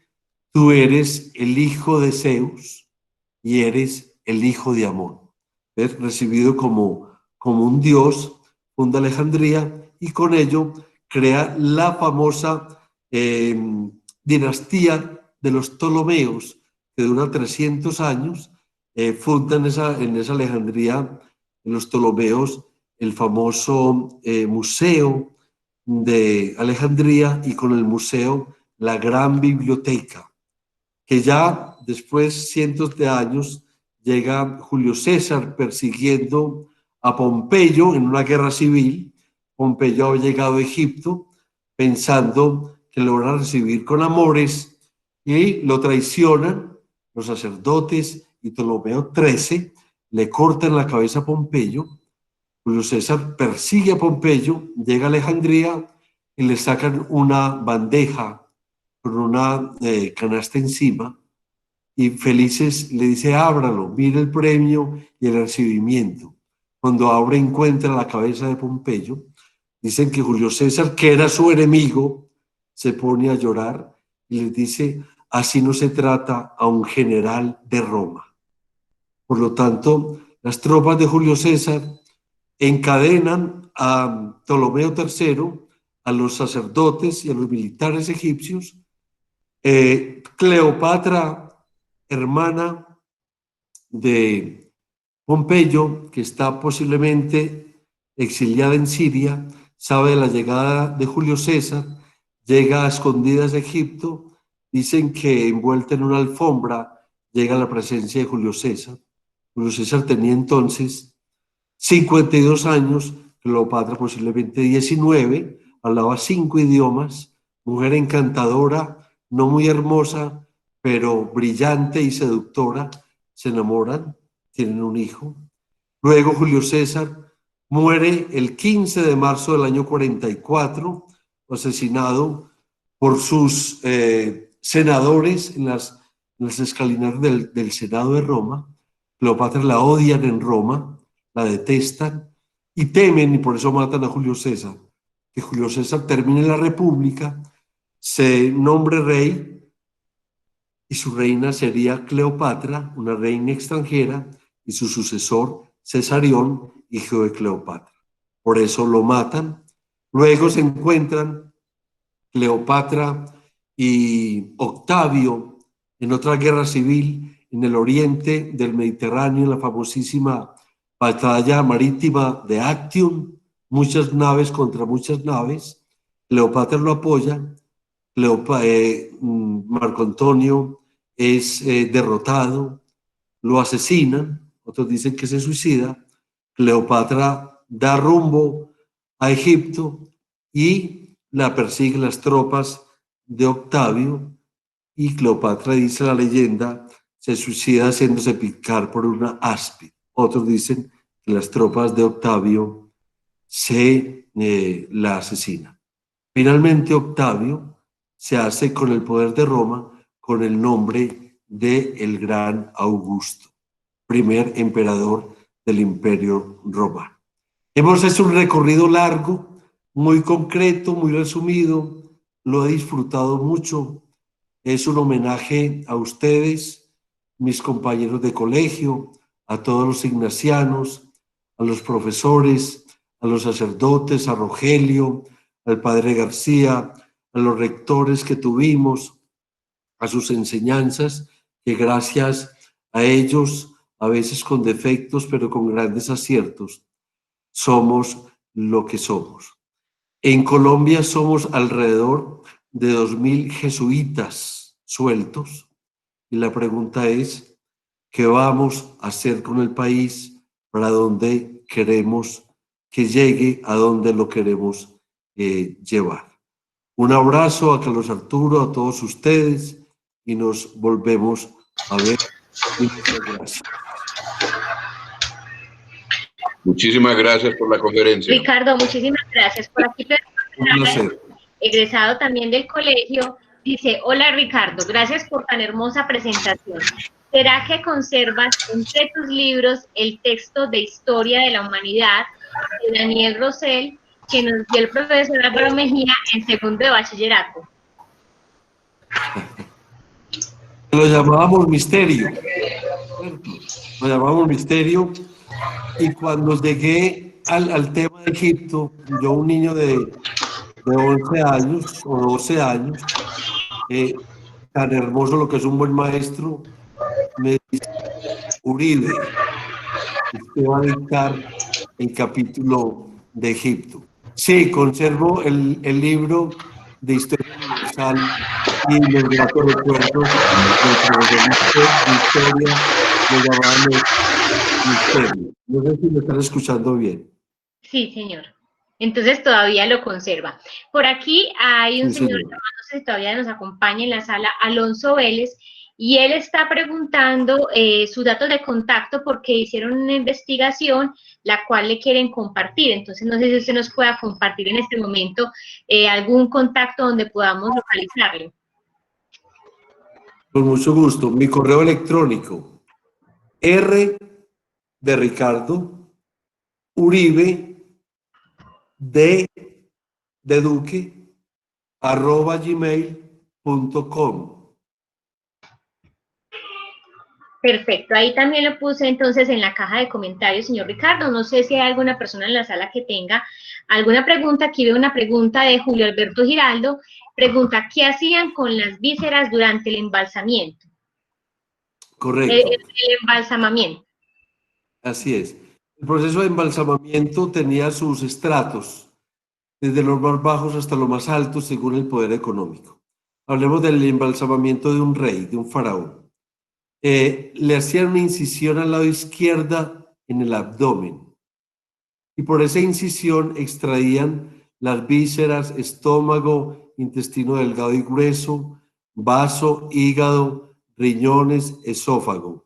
tú eres el hijo de Zeus y eres el hijo de Amón. ¿Ves? Recibido como un dios, funda Alejandría, y con ello crea la famosa dinastía de los Ptolomeos, que dura 300 años. Fundan en esa Alejandría, en los Ptolomeos, el famoso museo de Alejandría y con el museo La Gran Biblioteca, que ya después, cientos de años, llega Julio César persiguiendo a Pompeyo en una guerra civil. Pompeyo había llegado a Egipto pensando que lo van a recibir con amores y lo traicionan los sacerdotes y Ptolomeo XIII le cortan la cabeza a Pompeyo. Julio César persigue a Pompeyo, llega a Alejandría y le sacan una bandeja con una canasta encima y Felices le dice: ábralo, mira el premio y el recibimiento. Cuando abre encuentra la cabeza de Pompeyo. Dicen que Julio César, que era su enemigo, se pone a llorar y les dice: así no se trata a un general de Roma. Por lo tanto, las tropas de Julio César encadenan a Ptolomeo III, a los sacerdotes y a los militares egipcios. Cleopatra, hermana de Pompeyo, que está posiblemente exiliada en Siria, sabe de la llegada de Julio César, llega a escondidas a Egipto. Dicen que envuelta en una alfombra llega a la presencia de Julio César. Julio César tenía entonces 52 años, Cleopatra posiblemente 19, hablaba 5 idiomas, mujer encantadora, no muy hermosa, pero brillante y seductora. Se enamoran, tienen un hijo. Luego Julio César muere el 15 de marzo del año 44, asesinado por sus senadores en las escalinatas del Senado de Roma. Cleopatra la odian en Roma, la detestan y temen, y por eso matan a Julio César, que Julio César termine la república, se nombre rey y su reina sería Cleopatra, una reina extranjera, y su sucesor Cesarión, hijo de Cleopatra. Por eso lo matan. Luego se encuentran Cleopatra y Octavio en otra guerra civil en el oriente del Mediterráneo, en la famosísima batalla marítima de Actium, muchas naves contra muchas naves. Cleopatra lo apoya, Marco Antonio es derrotado, lo asesinan, otros dicen que se suicida. Cleopatra da rumbo a Egipto y la persiguen las tropas de Octavio, y Cleopatra, dice la leyenda, se suicida haciéndose picar por una áspid. Otros dicen que las tropas de Octavio la asesinan. Finalmente Octavio se hace con el poder de Roma con el nombre de el Gran Augusto, primer emperador del Imperio Romano. Hemos hecho un recorrido largo, muy concreto, muy resumido, lo he disfrutado mucho. Es un homenaje a ustedes, mis compañeros de colegio, a todos los ignacianos, a los profesores, a los sacerdotes, a Rogelio, al padre García, a los rectores que tuvimos, a sus enseñanzas, que gracias a ellos, a veces con defectos, pero con grandes aciertos, somos lo que somos. En Colombia somos alrededor de 2.000 jesuitas sueltos, y la pregunta es: ¿qué vamos a hacer con el país? ¿Para dónde queremos que llegue? ¿A dónde lo queremos llevar? Un abrazo a Carlos Arturo, a todos ustedes, y nos volvemos a ver. Muchas gracias. Muchísimas gracias por la conferencia. Ricardo, muchísimas gracias. Por aquí, Un placer. Egresado también del colegio, dice: hola Ricardo, gracias por tan hermosa presentación. ¿Será que conservas entre tus libros el texto de Historia de la Humanidad de Daniel Rosell que nos dio el profesor Álvaro Mejía en segundo de bachillerato? Lo llamábamos misterio. Lo llamábamos misterio, y cuando llegué al tema de Egipto, yo, un niño de 11 años o 12 años, tan hermoso lo que es un buen maestro, me dice: Uribe, usted va a dictar el capítulo de Egipto. Sí, conservo el libro de Historia Universal y los gratos recuerdos del profesor de Historia, lo llamaban Misterio. No sé si me están escuchando bien. Sí, señor. Entonces todavía lo conserva. Por aquí hay un Sí, señor, señor. no sé si todavía nos acompaña en la sala, Alonso Vélez, y él está preguntando sus datos de contacto porque hicieron una investigación la cual le quieren compartir. Entonces no sé si usted nos pueda compartir en este momento algún contacto donde podamos localizarlo. Con mucho gusto. Mi correo electrónico, R de Ricardo, Uribe, D de Duque, @gmail.com. Perfecto, ahí también lo puse entonces en la caja de comentarios, señor Ricardo. No sé si hay alguna persona en la sala que tenga alguna pregunta. Aquí veo una pregunta de Julio Alberto Giraldo. Pregunta, ¿qué hacían con las vísceras durante el embalsamiento? Correcto. El embalsamamiento. Así es. El proceso de embalsamamiento tenía sus estratos, desde los más bajos hasta los más altos, según el poder económico. Hablemos del embalsamamiento de un rey, de un faraón. Le hacían una incisión al lado izquierda en el abdomen y por esa incisión extraían las vísceras, estómago, intestino delgado y grueso, vaso, hígado, riñones, esófago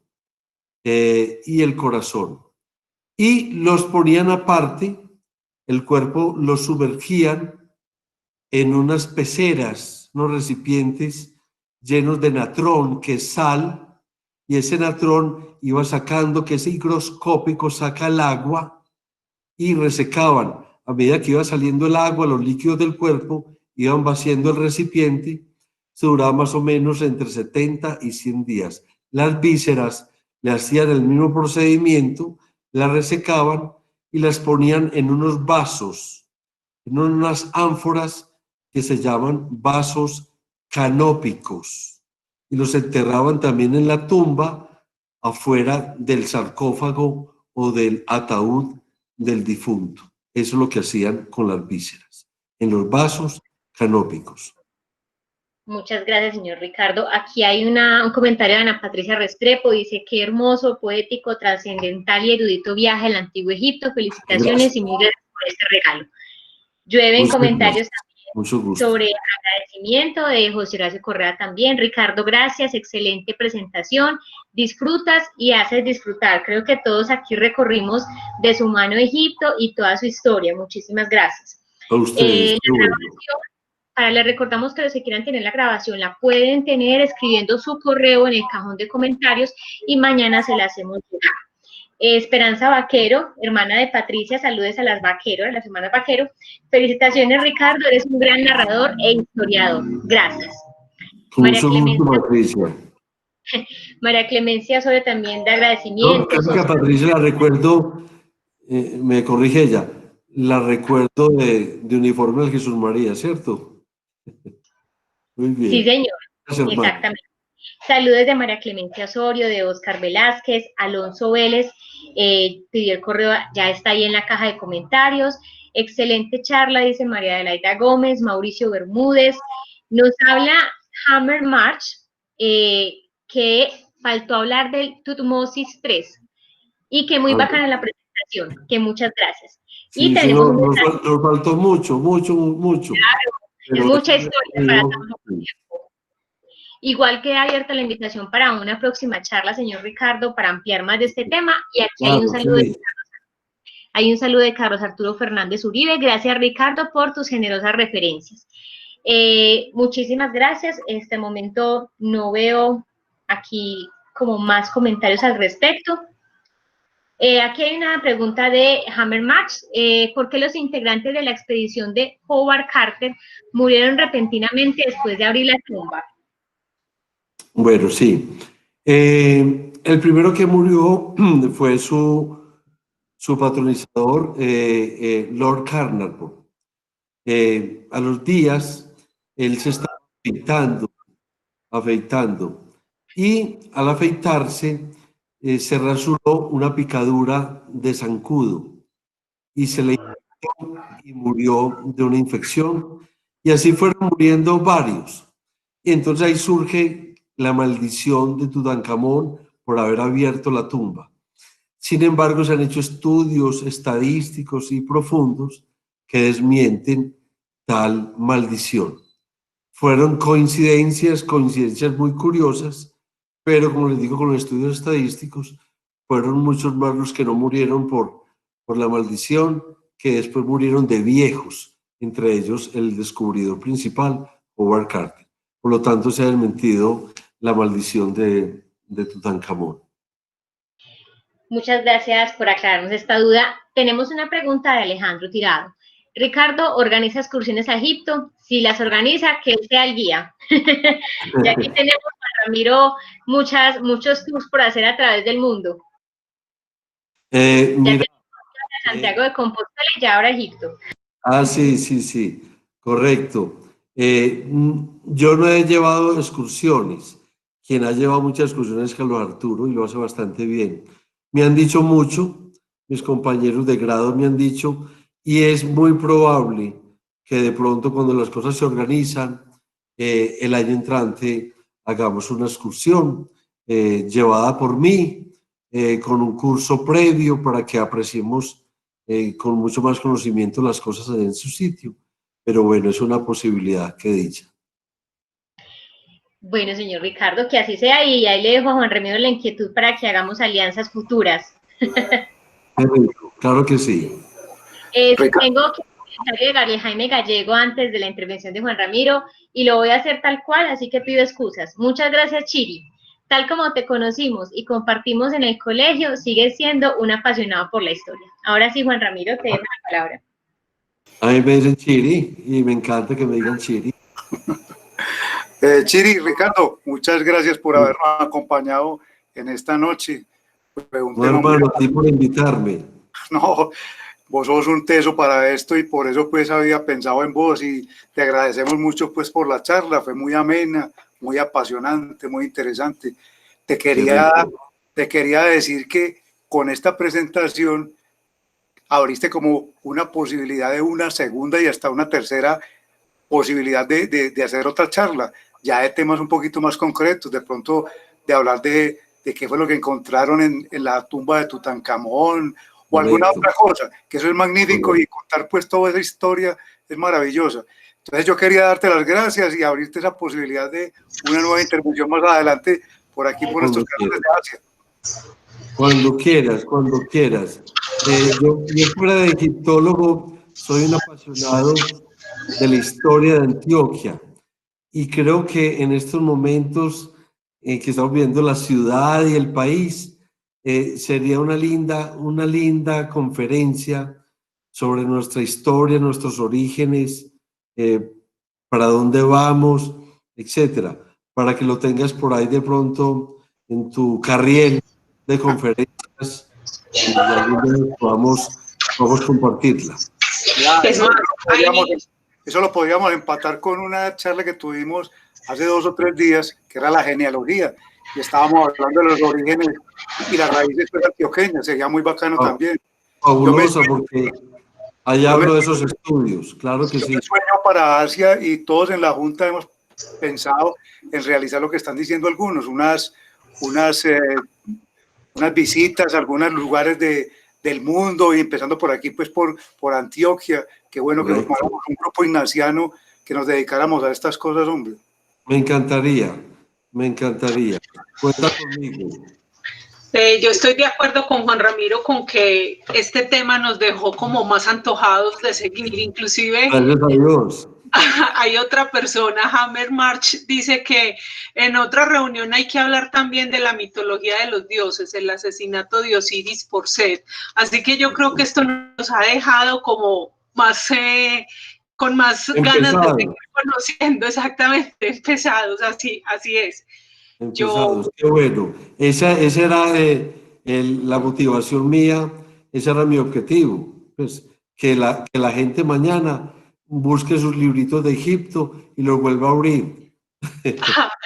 y el corazón. Y los ponían aparte, el cuerpo los sumergían en unas peceras, unos recipientes llenos de natrón, que es sal, y ese natrón iba sacando, que es higroscópico, saca el agua y resecaban. A medida que iba saliendo el agua, los líquidos del cuerpo iban vaciando el recipiente. Se duraba más o menos entre 70 y 100 días. Las vísceras le hacían el mismo procedimiento, las resecaban y las ponían en unos vasos, en unas ánforas que se llaman vasos canópicos, y los enterraban también en la tumba afuera del sarcófago o del ataúd del difunto. Eso es lo que hacían con las vísceras, en los vasos canópicos. Muchas gracias, señor Ricardo. Aquí hay un comentario de Ana Patricia Restrepo. Dice, qué hermoso, poético, trascendental y erudito viaje al Antiguo Egipto. Felicitaciones y mil gracias por este regalo. Llueven comentarios también sobre agradecimiento de José Horacio Correa también. Ricardo, gracias, excelente presentación. Disfrutas y haces disfrutar. Creo que todos aquí recorrimos de su mano Egipto y toda su historia. Muchísimas gracias. A ustedes. Les recordamos que los que quieran tener la grabación la pueden tener escribiendo su correo en el cajón de comentarios y mañana se la hacemos llegar. Esperanza Vaquero, hermana de Patricia, saludes a las Vaquero, a las hermanas Vaquero. Felicitaciones, Ricardo, eres un gran narrador e historiador. Gracias. María Clemencia sobre también de agradecimiento. No, Patricia la recuerdo, me corrige ella, la recuerdo de uniforme del Jesús María, ¿cierto? Muy bien. Sí, señor. Exactamente. Saludos de María Clemencia Osorio, de Oscar Velázquez, Alonso Vélez, pidió el correo, ya está ahí en la caja de comentarios. Excelente charla, dice María Adelaida Gómez, Mauricio Bermúdez. Nos habla Hammer March, que faltó hablar del Tutmosis III y que muy bacana la presentación, que muchas gracias. Sí, y tenemos nos faltó mucho. Claro, es mucha historia para tan poco tiempo. Igual queda abierta la invitación para una próxima charla, señor Ricardo, para ampliar más de este tema. Y aquí hay un saludo de Carlos Arturo Fernández Uribe. Gracias, Ricardo, por tus generosas referencias. Muchísimas gracias. En este momento no veo aquí como más comentarios al respecto. Aquí hay una pregunta de Hammer Max. ¿Por qué los integrantes de la expedición de Howard Carter murieron repentinamente después de abrir la tumba? Bueno, sí. El primero que murió fue su patronizador, Lord Carnarvon. A los días, él se estaba afeitando, y al afeitarse, se rasuró una picadura de zancudo y se le y murió de una infección. Y así fueron muriendo varios. Y entonces ahí surge la maldición de Tutankamón por haber abierto la tumba. Sin embargo, se han hecho estudios estadísticos y profundos que desmienten tal maldición. Fueron coincidencias muy curiosas, pero como les digo, con los estudios estadísticos, fueron muchos más los que no murieron por la maldición, que después murieron de viejos, entre ellos el descubridor principal, Howard Carter. Por lo tanto, se ha desmentido la maldición de Tutankamón. Muchas gracias por aclararnos esta duda. Tenemos una pregunta de Alejandro Tirado. Ricardo organiza excursiones a Egipto. Si las organiza, que él sea el guía. Y aquí tenemos a Ramiro muchos tours por hacer a través del mundo. Mira, Santiago de Compostela y ya ahora Egipto. Sí, correcto. Yo no he llevado excursiones. Quien ha llevado muchas excursiones es Carlos Arturo y lo hace bastante bien. Me han dicho mucho, mis compañeros de grado me han dicho, y es muy probable que de pronto cuando las cosas se organizan, el año entrante hagamos una excursión llevada por mí, con un curso previo para que apreciemos con mucho más conocimiento las cosas en su sitio. Pero bueno, es una posibilidad que dicha. Bueno, señor Ricardo, que así sea, y ahí le dejo a Juan Ramiro la inquietud para que hagamos alianzas futuras. Claro que sí. Tengo que agregarle a Jaime Gallego antes de la intervención de Juan Ramiro, y lo voy a hacer tal cual, así que pido excusas. Muchas gracias, Chiri. Tal como te conocimos y compartimos en el colegio, sigues siendo un apasionado por la historia. Ahora sí, Juan Ramiro, te dejo la palabra. A mí me dicen Chiri y me encanta que me digan Chiri. Chiri, Ricardo, muchas gracias por habernos acompañado en esta noche. No, hermano, a ti por invitarme. No, vos sos un teso para esto y por eso pues había pensado en vos y te agradecemos mucho pues por la charla, fue muy amena, muy apasionante, muy interesante. Te quería decir que con esta presentación abriste como una posibilidad de una segunda y hasta una tercera posibilidad de hacer otra charla, ya de temas un poquito más concretos, de pronto de hablar de qué fue lo que encontraron en la tumba de Tutankamón o alguna otra cosa, que eso es magnífico y contar pues toda esa historia es maravillosa. Entonces yo quería darte las gracias y abrirte esa posibilidad de una nueva intervención más adelante por aquí, por estos canales de Asia. Cuando quieras, cuando quieras. Yo fuera de egiptólogo soy un apasionado de la historia de Antioquia y creo que en estos momentos que estamos viendo la ciudad y el país, sería una linda conferencia sobre nuestra historia, nuestros orígenes, para dónde vamos, etcétera, para que lo tengas por ahí de pronto en tu carriel de conferencias y podamos compartirla. Eso lo podríamos empatar con una charla que tuvimos hace 2 o 3 días, que era la genealogía, y estábamos hablando de los orígenes y las raíces antioqueñas, sería muy bacano también. Fabuloso, porque allá hablo de esos estudios, claro que sí. Yo sueño para Asia y todos en la Junta hemos pensado en realizar lo que están diciendo algunos, unas visitas a algunos lugares del mundo y empezando por aquí, pues por Antioquia. Qué bueno que nos formáramos un grupo ignaciano que nos dedicáramos a estas cosas, hombre. Me encantaría. Cuenta conmigo. Yo estoy de acuerdo con Juan Ramiro con que este tema nos dejó como más antojados de seguir, inclusive. Gracias a Dios. Hay otra persona, Hammer March, dice que en otra reunión hay que hablar también de la mitología de los dioses, el asesinato de Osiris por Set. Así que yo creo que esto nos ha dejado como más, con más ganas de seguir conociendo, exactamente, empezados, así es. Empezados, qué bueno. Esa era la motivación mía, ese era mi objetivo, pues que la gente mañana busque sus libritos de Egipto y los vuelva a abrir.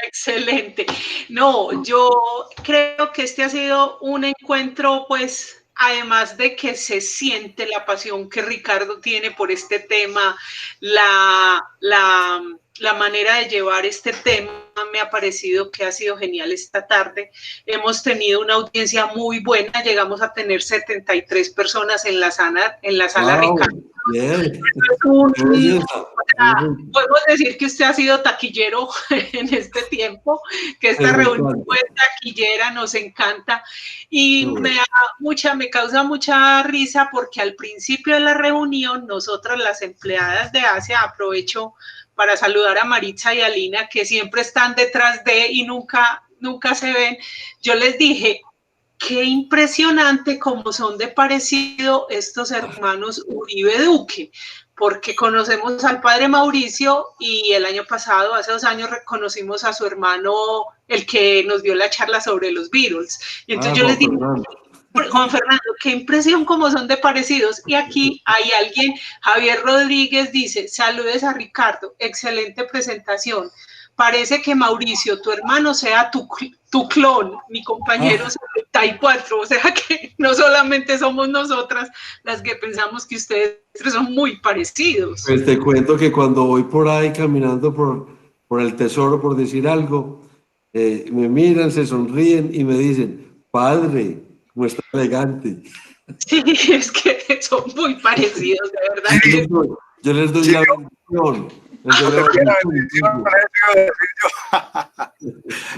Excelente. No, yo creo que este ha sido un encuentro pues además de que se siente la pasión que Ricardo tiene por este tema, la manera de llevar este tema, me ha parecido que ha sido genial esta tarde. Hemos tenido una audiencia muy buena, llegamos a tener 73 personas en la sala Wow, Ricardo. bien. Podemos decir que usted ha sido taquillero en este tiempo, que esta reunión fue taquillera, nos encanta y me causa mucha risa porque al principio de la reunión nosotras las empleadas de Asia, aprovecho para saludar a Maritza y a Lina, que siempre están detrás de y nunca se ven. Yo les dije, qué impresionante cómo son de parecido estos hermanos Uribe Duque, porque conocemos al padre Mauricio y el año pasado, hace 2 años, reconocimos a su hermano, el que nos dio la charla sobre los Beatles. Y entonces yo les dije, Juan Fernando, qué impresión cómo son de parecidos. Y aquí hay alguien, Javier Rodríguez dice, saludes a Ricardo, excelente presentación. Parece que Mauricio, tu hermano, sea tu clon, mi compañero 74, o sea que no solamente somos nosotras las que pensamos que ustedes son muy parecidos. Pues te cuento que cuando voy por ahí caminando por el tesoro, por decir algo, me miran, se sonríen y me dicen, padre, ¿cómo está elegante? Sí, es que son muy parecidos, de verdad. Yo les doy la bendición.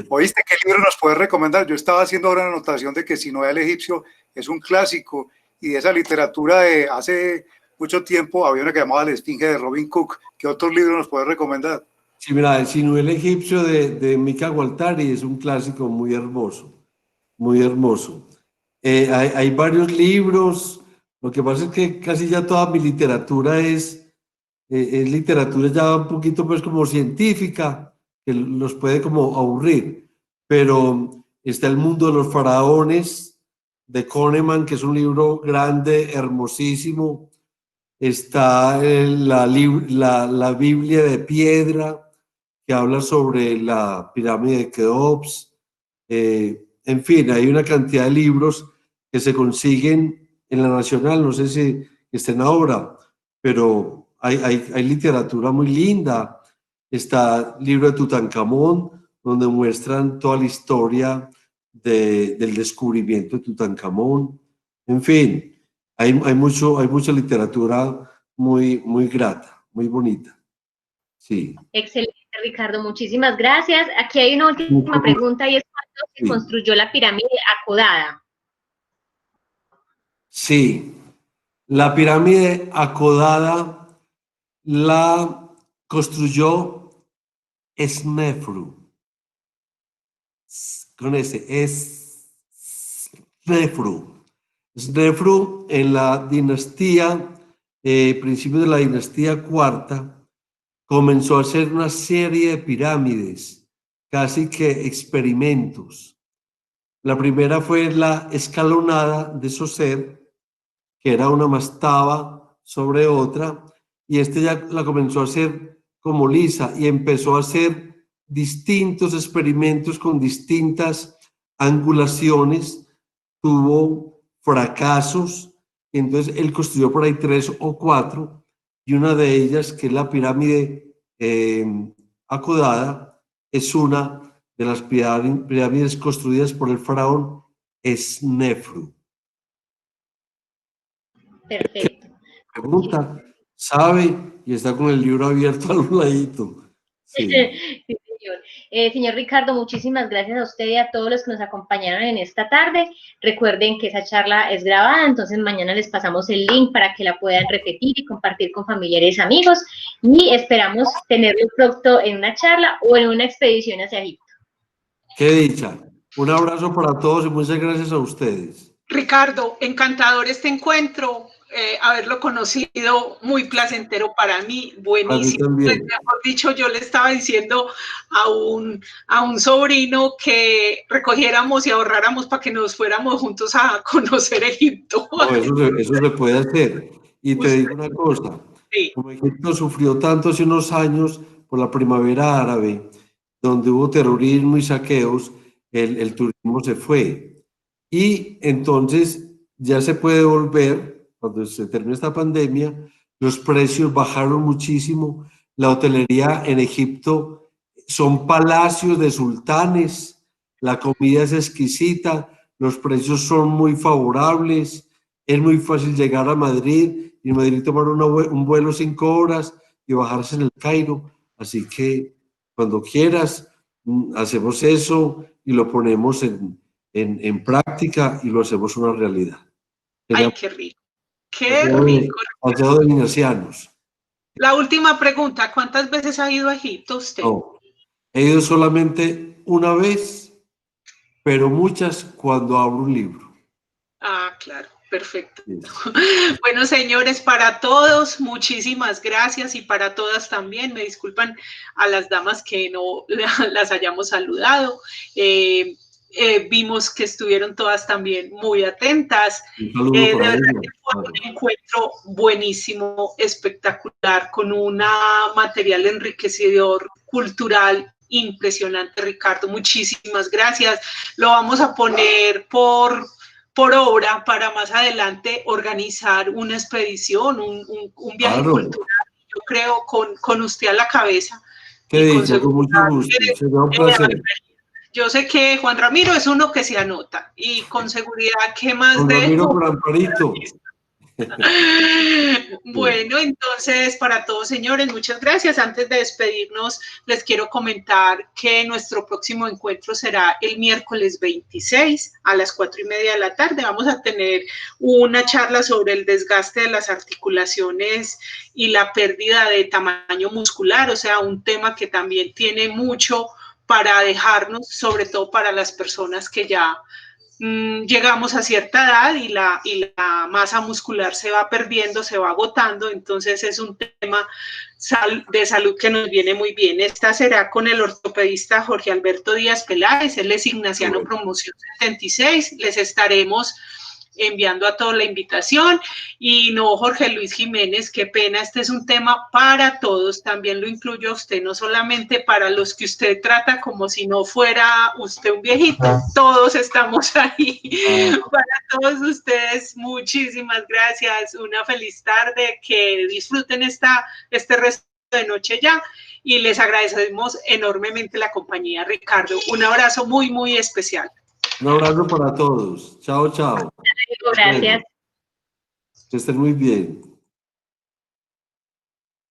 ¿Oíste qué libro nos puedes recomendar? Yo estaba haciendo ahora una anotación de que Sinué el egipcio es un clásico y de esa literatura de hace mucho tiempo había una que llamaba La Esfinge de Robin Cook. ¿Qué otros libros nos puedes recomendar? Sí, mira, el Sinué el egipcio de Mika Waltari es un clásico muy hermoso, muy hermoso. Hay varios libros, lo que pasa es que casi ya toda mi literatura es literatura ya un poquito pues como científica, que los puede como aburrir, pero está El mundo de los faraones de Kahneman, que es un libro grande, hermosísimo. Está la Biblia de piedra, que habla sobre la pirámide de Keops. En fin, hay una cantidad de libros que se consiguen en la Nacional, no sé si estén ahora, pero hay literatura muy linda. Está el libro de Tutankamón, donde muestran toda la historia del descubrimiento de Tutankamón. En fin, hay mucha literatura muy grata, muy bonita. Sí. Excelente, Ricardo, muchísimas gracias. Aquí hay una última pregunta y es ¿cuándo se construyó la pirámide acodada? Sí, la pirámide acodada la construyó Snefru, con ese, Snefru. Snefru en la dinastía, principios de la dinastía cuarta, comenzó a hacer una serie de pirámides, casi que experimentos. La primera fue la escalonada de Soser, que era una mastaba sobre otra, y ya la comenzó a hacer como lisa y empezó a hacer distintos experimentos con distintas angulaciones, tuvo fracasos, entonces él construyó por ahí 3 o 4, y una de ellas, que es la pirámide acodada, es una de las pirámides construidas por el faraón Snefru. Perfecto. Pregunta, sabe y está con el libro abierto al ladito. Sí. Sí, señor. Señor Ricardo, muchísimas gracias a usted y a todos los que nos acompañaron en esta tarde. Recuerden que esa charla es grabada, entonces mañana les pasamos el link para que la puedan repetir y compartir con familiares y amigos. Y esperamos tenerlo pronto en una charla o en una expedición hacia Egipto. Qué dicha. Un abrazo para todos y muchas gracias a ustedes. Ricardo, encantador este encuentro. Haberlo conocido, muy placentero para mí, buenísimo. Pues, mejor dicho, yo le estaba diciendo a un sobrino que recogiéramos y ahorráramos para que nos fuéramos juntos a conocer Egipto. No, eso se puede hacer. Y te digo una cosa, sí. Como Egipto sufrió tanto hace unos años por la primavera árabe, donde hubo terrorismo y saqueos, el turismo se fue. Y entonces ya se puede volver, cuando se termine esta pandemia, los precios bajaron muchísimo. La hotelería en Egipto son palacios de sultanes, la comida es exquisita, los precios son muy favorables, es muy fácil llegar a Madrid y en Madrid tomar un vuelo 5 horas y bajarse en el Cairo. Así que cuando quieras, hacemos eso y lo ponemos en práctica y lo hacemos una realidad. Ay, qué rico, qué rico. Paseo de Ignacianos. La última pregunta, ¿cuántas veces ha ido a Egipto usted? No, he ido solamente una vez, pero muchas cuando abro un libro. Ah, claro, perfecto. Sí. Bueno, señores, para todos, muchísimas gracias y para todas también. Me disculpan a las damas que no las hayamos saludado. Vimos que estuvieron todas también muy atentas. Un saludo De para verdad ellos. que fue un encuentro buenísimo, espectacular, con un material enriquecedor, cultural, impresionante, Ricardo. Muchísimas gracias. Lo vamos a poner por obra para más adelante organizar una expedición, un viaje cultural, yo creo, con usted a la cabeza. Qué dicha, con mucho gusto. Será un placer. Yo sé que Juan Ramiro es uno que se anota y con seguridad que más Juan de... Ramiro por Amparito. Bueno, entonces para todos, señores, muchas gracias. Antes de despedirnos, les quiero comentar que nuestro próximo encuentro será el miércoles 26 a las 4:30 de la tarde. Vamos a tener una charla sobre el desgaste de las articulaciones y la pérdida de tamaño muscular, o sea, un tema que también tiene mucho para dejarnos, sobre todo para las personas que ya llegamos a cierta edad y la masa muscular se va perdiendo, se va agotando, entonces es un tema de salud que nos viene muy bien. Esta será con el ortopedista Jorge Alberto Díaz Peláez, él es Ignaciano Promoción 76, les estaremos enviando a todos la invitación. Y no, Jorge Luis Jiménez, qué pena, este es un tema para todos, también lo incluyo a usted, no solamente para los que usted trata como si no fuera usted un viejito, todos estamos ahí. Para todos ustedes, muchísimas gracias, una feliz tarde, que disfruten este resto de noche ya, y les agradecemos enormemente la compañía, Ricardo. Un abrazo muy, muy especial. Un abrazo para todos. Chao, chao. Gracias. Que estén muy bien.